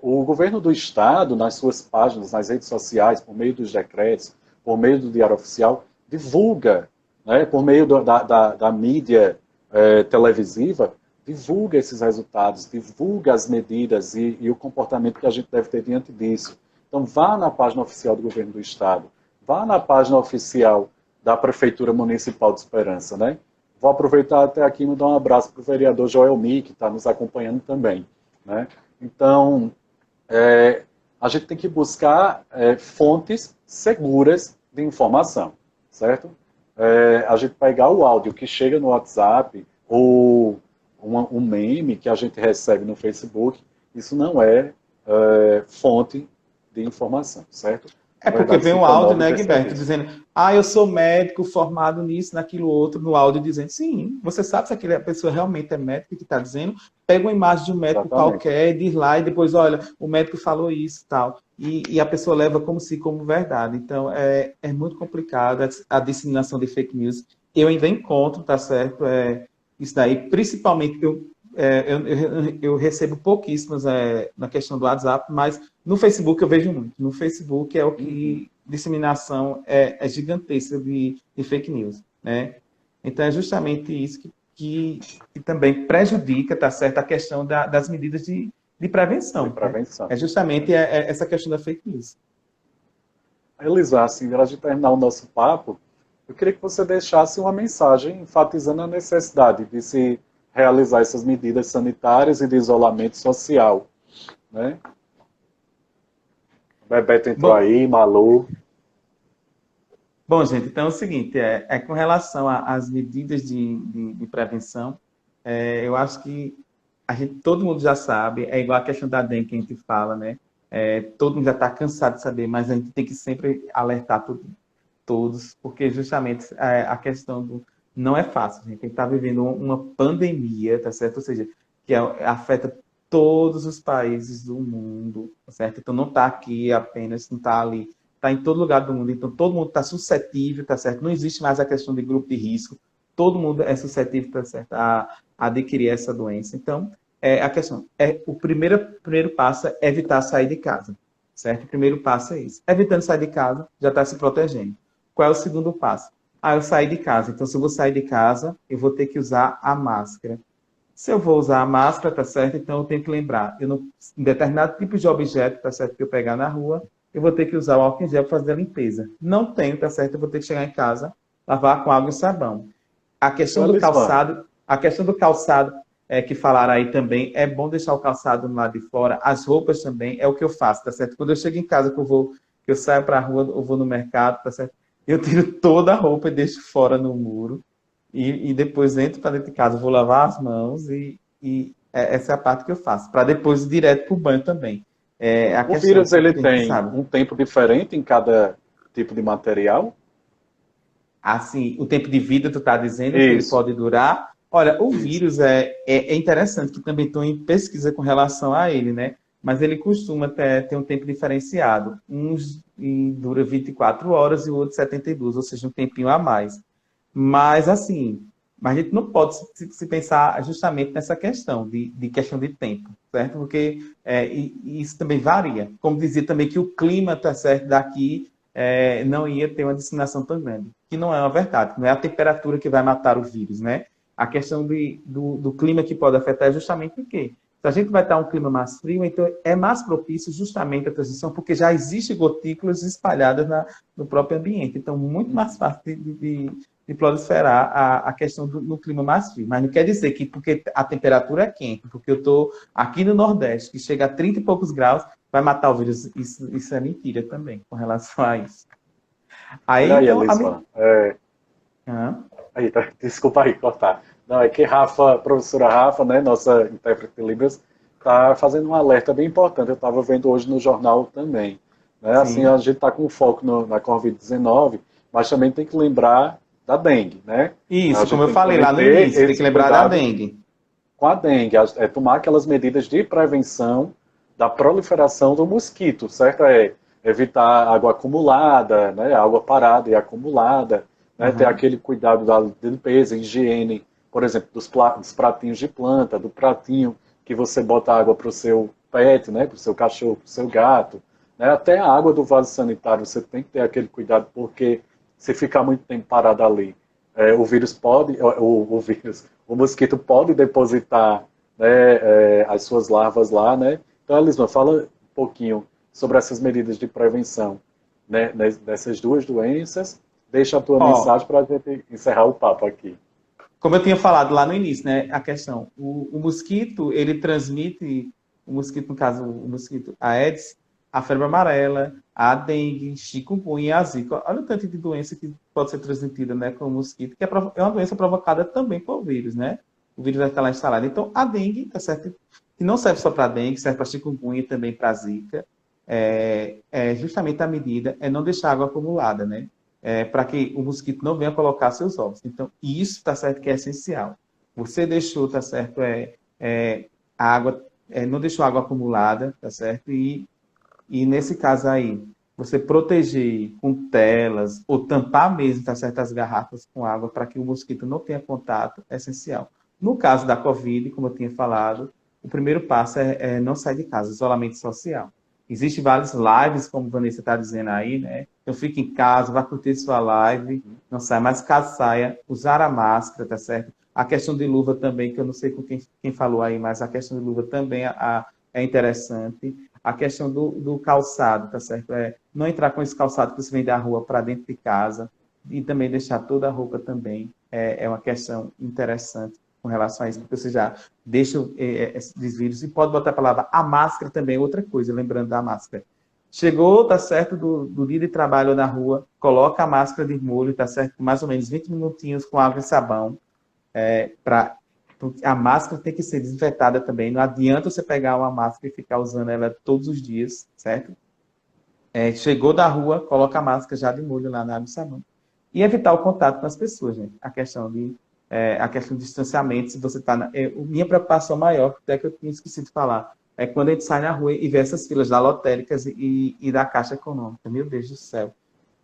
O governo do Estado, nas suas páginas, nas redes sociais, por meio dos decretos, por meio do Diário Oficial, divulga, né, por meio da mídia televisiva, divulga esses resultados, divulga as medidas e o comportamento que a gente deve ter diante disso. Então, vá na página oficial do governo do Estado, vá na página oficial da Prefeitura Municipal de Esperança, né? Vou aproveitar até aqui e mandar um abraço para o vereador Joel Mi, que está nos acompanhando também, né? Então, a gente tem que buscar fontes seguras de informação, certo? A gente pegar o áudio que chega no WhatsApp ou um meme que a gente recebe no Facebook, isso não é fonte de informação, certo? Porque vem um áudio, né, Guilherme, dizendo, eu sou médico formado nisso, naquilo outro, no áudio dizendo, sim, você sabe se aquela pessoa realmente é médico que está dizendo, pega uma imagem de um médico qualquer, diz lá e depois, olha, o médico falou isso e tal. E a pessoa leva como verdade. Então, é muito complicado a disseminação de fake news. Eu ainda encontro, tá certo, isso daí, principalmente, eu recebo pouquíssimas na questão do WhatsApp, mas no Facebook eu vejo muito. No Facebook é o que disseminação é gigantesca de fake news, né? Então é justamente isso que também prejudica, tá certo, a questão das medidas de prevenção. Né? É justamente essa questão da fake news. Elisa, assim, antes de terminar o nosso papo, eu queria que você deixasse uma mensagem enfatizando a necessidade de se realizar essas medidas sanitárias e de isolamento social, né? O Bebeto entrou aí, Malu. Bom, gente, então é o seguinte, com relação às medidas de prevenção, eu acho que todo mundo já sabe, é igual a questão da dengue que a gente fala, né? Todo mundo já está cansado de saber, mas a gente tem que sempre alertar todos, porque justamente a questão não é fácil, a gente está vivendo uma pandemia, tá certo? Ou seja, que afeta todos os países do mundo, tá certo? Então não está aqui apenas, não está ali, está em todo lugar do mundo, então todo mundo está suscetível, tá certo? Não existe mais a questão de grupo de risco, todo mundo é suscetível, tá certo? A adquirir essa doença. Então, a questão o primeiro passo é evitar sair de casa, certo? O primeiro passo é isso. Evitando sair de casa, já está se protegendo. Qual é o segundo passo? Eu saí de casa. Então, se eu vou sair de casa, eu vou ter que usar a máscara. Se eu vou usar a máscara, tá certo? Então eu tenho que lembrar, eu não, em determinado tipo de objeto, tá certo, que eu pegar na rua, eu vou ter que usar o álcool em gel para fazer a limpeza. Não tenho, tá certo? Eu vou ter que chegar em casa, lavar com água e sabão. Elisvan, A questão do calçado que falaram aí também, é bom deixar o calçado no lado de fora, as roupas também, é o que eu faço, tá certo? Quando eu chego em casa, que eu saio para a rua, eu vou no mercado, tá certo? Eu tiro toda a roupa e deixo fora no muro, e depois entro para dentro de casa, vou lavar as mãos, essa é a parte que eu faço, para depois ir direto para o banho também. É a o questão, vírus ele porque a gente tem sabe. um tempo diferente em cada tipo de material? Assim, o tempo de vida, tu está dizendo que ele Isso, pode durar. Olha, o isso. vírus é interessante, que também estou em pesquisa com relação a ele, né? Mas ele costuma ter um tempo diferenciado. Uns dura 24 horas e o outro 72, ou seja, um tempinho a mais. Mas, assim, mas a gente não pode se pensar justamente nessa questão de questão de tempo, certo? Porque e isso também varia. Como dizia também que o clima, tá certo, daqui não ia ter uma disseminação tão grande, que não é uma verdade, não é a temperatura que vai matar o vírus, né? A questão do clima que pode afetar é justamente o quê? Se a gente vai estar um clima mais frio, então é mais propício justamente a transição, porque já existem gotículas espalhadas no próprio ambiente. Então, muito mais fácil de proliferar a questão no clima mais frio. Mas não quer dizer que porque a temperatura é quente, porque eu estou aqui no Nordeste, que chega a 30 e poucos graus, vai matar o vírus. Isso é mentira também, com relação a isso. Olha Aí, aí, então, Elisvan. ah, Aí, tá, desculpa aí cortar. Não, é que Rafa, professora Rafa, né, nossa intérprete de Libras, está fazendo um alerta bem importante. Eu estava vendo hoje no jornal também. Né? Assim, a sim. gente está com foco na Covid-19, mas também tem que lembrar da dengue, né? A Isso, gente como eu tem que falei também lá no ter início, tem que esse lembrar da cuidado dengue. com a dengue, é tomar aquelas medidas de prevenção da proliferação do mosquito, certo? É evitar água acumulada, né? Água parada e acumulada, né? Ter Aham, aquele cuidado da limpeza, higiene, por exemplo, dos pratinhos de planta, do pratinho que você bota água para o seu pet, né? Para o seu cachorro, para o seu gato, né? Até a água do vaso sanitário você tem que ter aquele cuidado, porque se ficar muito tempo parado ali, o vírus pode, o mosquito pode depositar, né, as suas larvas lá, né? Então, Elisma, fala um pouquinho sobre essas medidas de prevenção, né, dessas duas doenças. Deixa a tua ó, mensagem para a gente encerrar o papo aqui. como eu tinha falado lá no início, né, a questão, o mosquito, ele transmite, o mosquito, no caso, o mosquito Aedes, a febre amarela, a dengue, chikungunya e a zika. Olha o tanto de doença que pode ser transmitida, né, com o mosquito, que é uma doença provocada também por vírus, né? O vírus vai estar lá instalado. Então, a dengue, tá certo? Que não serve só para dengue, serve para chikungunya e também para zika. Justamente a medida é não deixar água acumulada, né? Para que o mosquito não venha colocar seus ovos. Então, isso está certo que é essencial. Você deixou, tá certo, a água, não deixou água acumulada, tá certo? E nesse caso aí, você proteger com telas ou tampar mesmo, tá certo, as garrafas com água para que o mosquito não tenha contato, é essencial. No caso da Covid, como eu tinha falado, o primeiro passo é não sair de casa, isolamento social. Existem várias lives, como a Vanessa está dizendo aí, né? Então fique em casa, vá curtir sua live, não saia, mas caso saia, usar a máscara, tá certo? A questão de luva também, que eu não sei com quem falou aí, mas a questão de luva também é interessante. A questão do calçado, tá certo? Não entrar com esse calçado que você vem da rua para dentro de casa e também deixar toda a roupa também. É uma questão interessante com relação a isso, porque você já deixa esses vírus e pode botar a palavra a máscara também, outra coisa, lembrando da máscara. Chegou, tá certo, do dia de trabalho na rua, coloca a máscara de molho, tá certo, mais ou menos 20 minutinhos com água e sabão, para a máscara tem que ser desinfetada também. Não adianta você pegar uma máscara e ficar usando ela todos os dias, certo? Chegou da rua, coloca a máscara já de molho lá na água e sabão. E evitar o contato com as pessoas, gente. A questão de distanciamento, se você está. Minha preocupação maior, até que eu tinha esquecido de falar, é quando a gente sai na rua e vê essas filas da lotéricas e da Caixa Econômica. Meu Deus do céu.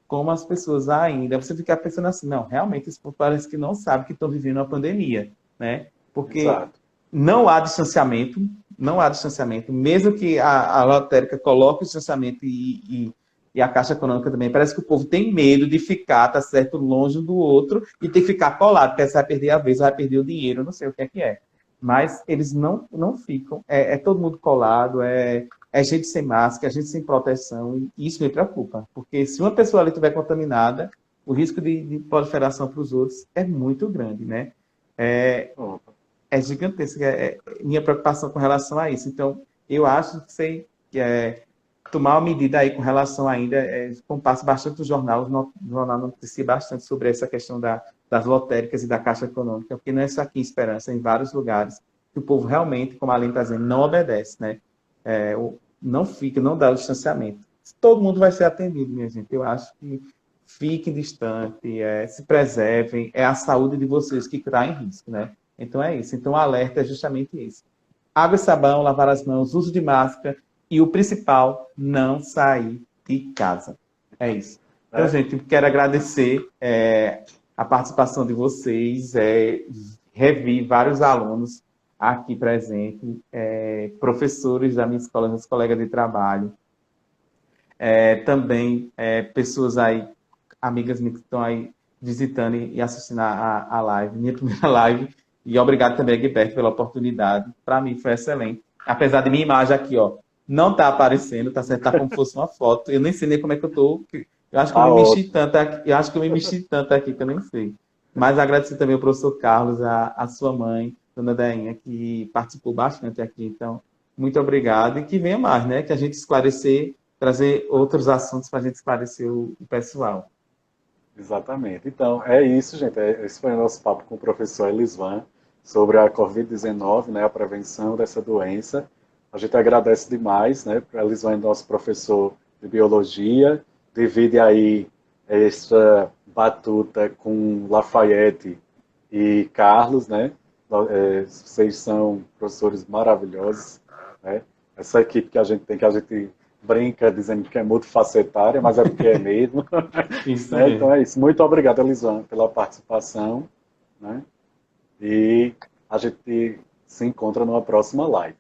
Como as pessoas ainda, você fica pensando assim, não, realmente esse povo parece que não sabe que estão vivendo uma pandemia, né? Porque Exato. não há distanciamento, não há distanciamento, mesmo que a lotérica coloque o distanciamento e a Caixa Econômica também, parece que o povo tem medo de ficar, tá certo, longe um do outro e tem que ficar colado, porque você vai perder a vez, vai perder o dinheiro, não sei o que é que é. mas eles não ficam. É todo mundo colado, é gente sem máscara, é gente sem proteção, e isso me preocupa, porque se uma pessoa ali estiver contaminada, o risco de proliferação para os outros é muito grande, né? É, Opa, é gigantesca, minha preocupação com relação a isso. Então, eu acho que sei que tomar uma medida aí com relação ainda, como passa bastante no jornal, o jornal noticia bastante sobre essa questão das lotéricas e da Caixa Econômica, porque não é só aqui em Esperança, é em vários lugares, que o povo realmente, como a Aline está dizendo, não obedece, né? Não fica, não dá o distanciamento. Todo mundo vai ser atendido, minha gente. Eu acho que fiquem distantes, se preservem, é a saúde de vocês que está em risco, né? Então é isso. Então o alerta é justamente esse. Água e sabão, lavar as mãos, uso de máscara e o principal, não sair de casa. É isso. Então, né? gente, quero agradecer a participação de vocês, revi vários alunos aqui presentes, professores da minha escola, meus colegas de trabalho, também pessoas aí, amigas minhas que estão aí visitando e assistindo a live, minha primeira live. E obrigado também, Guilherme, pela oportunidade. Para mim foi excelente. Apesar de minha imagem aqui, ó, não tá aparecendo, tá certo? Tá como se fosse uma foto. Eu nem sei nem como é que eu tô. Eu acho que eu Tá me mexi ótimo. tanto aqui, eu acho que eu me mexi tanto aqui que eu nem sei. Mas agradecer também ao professor Carlos, a sua mãe, dona Dainha, que participou bastante aqui. Então, muito obrigado. E que venha mais, né? Que a gente esclarecer, trazer outros assuntos para a gente esclarecer o pessoal. Exatamente. Então, é isso, gente. Esse foi o nosso papo com o professor Elisvan sobre a Covid-19, né, a prevenção dessa doença. A gente agradece demais, né? Elisvan é nosso professor de biologia, divide aí essa batuta com Lafayette e Carlos, né? Vocês são professores maravilhosos, né? Essa equipe que a gente tem, que a gente brinca dizendo que é multifacetária, mas é porque é mesmo. Isso Né? Então mesmo. é isso. Muito obrigado, Elisane, pela participação. Né? E a gente se encontra numa próxima live.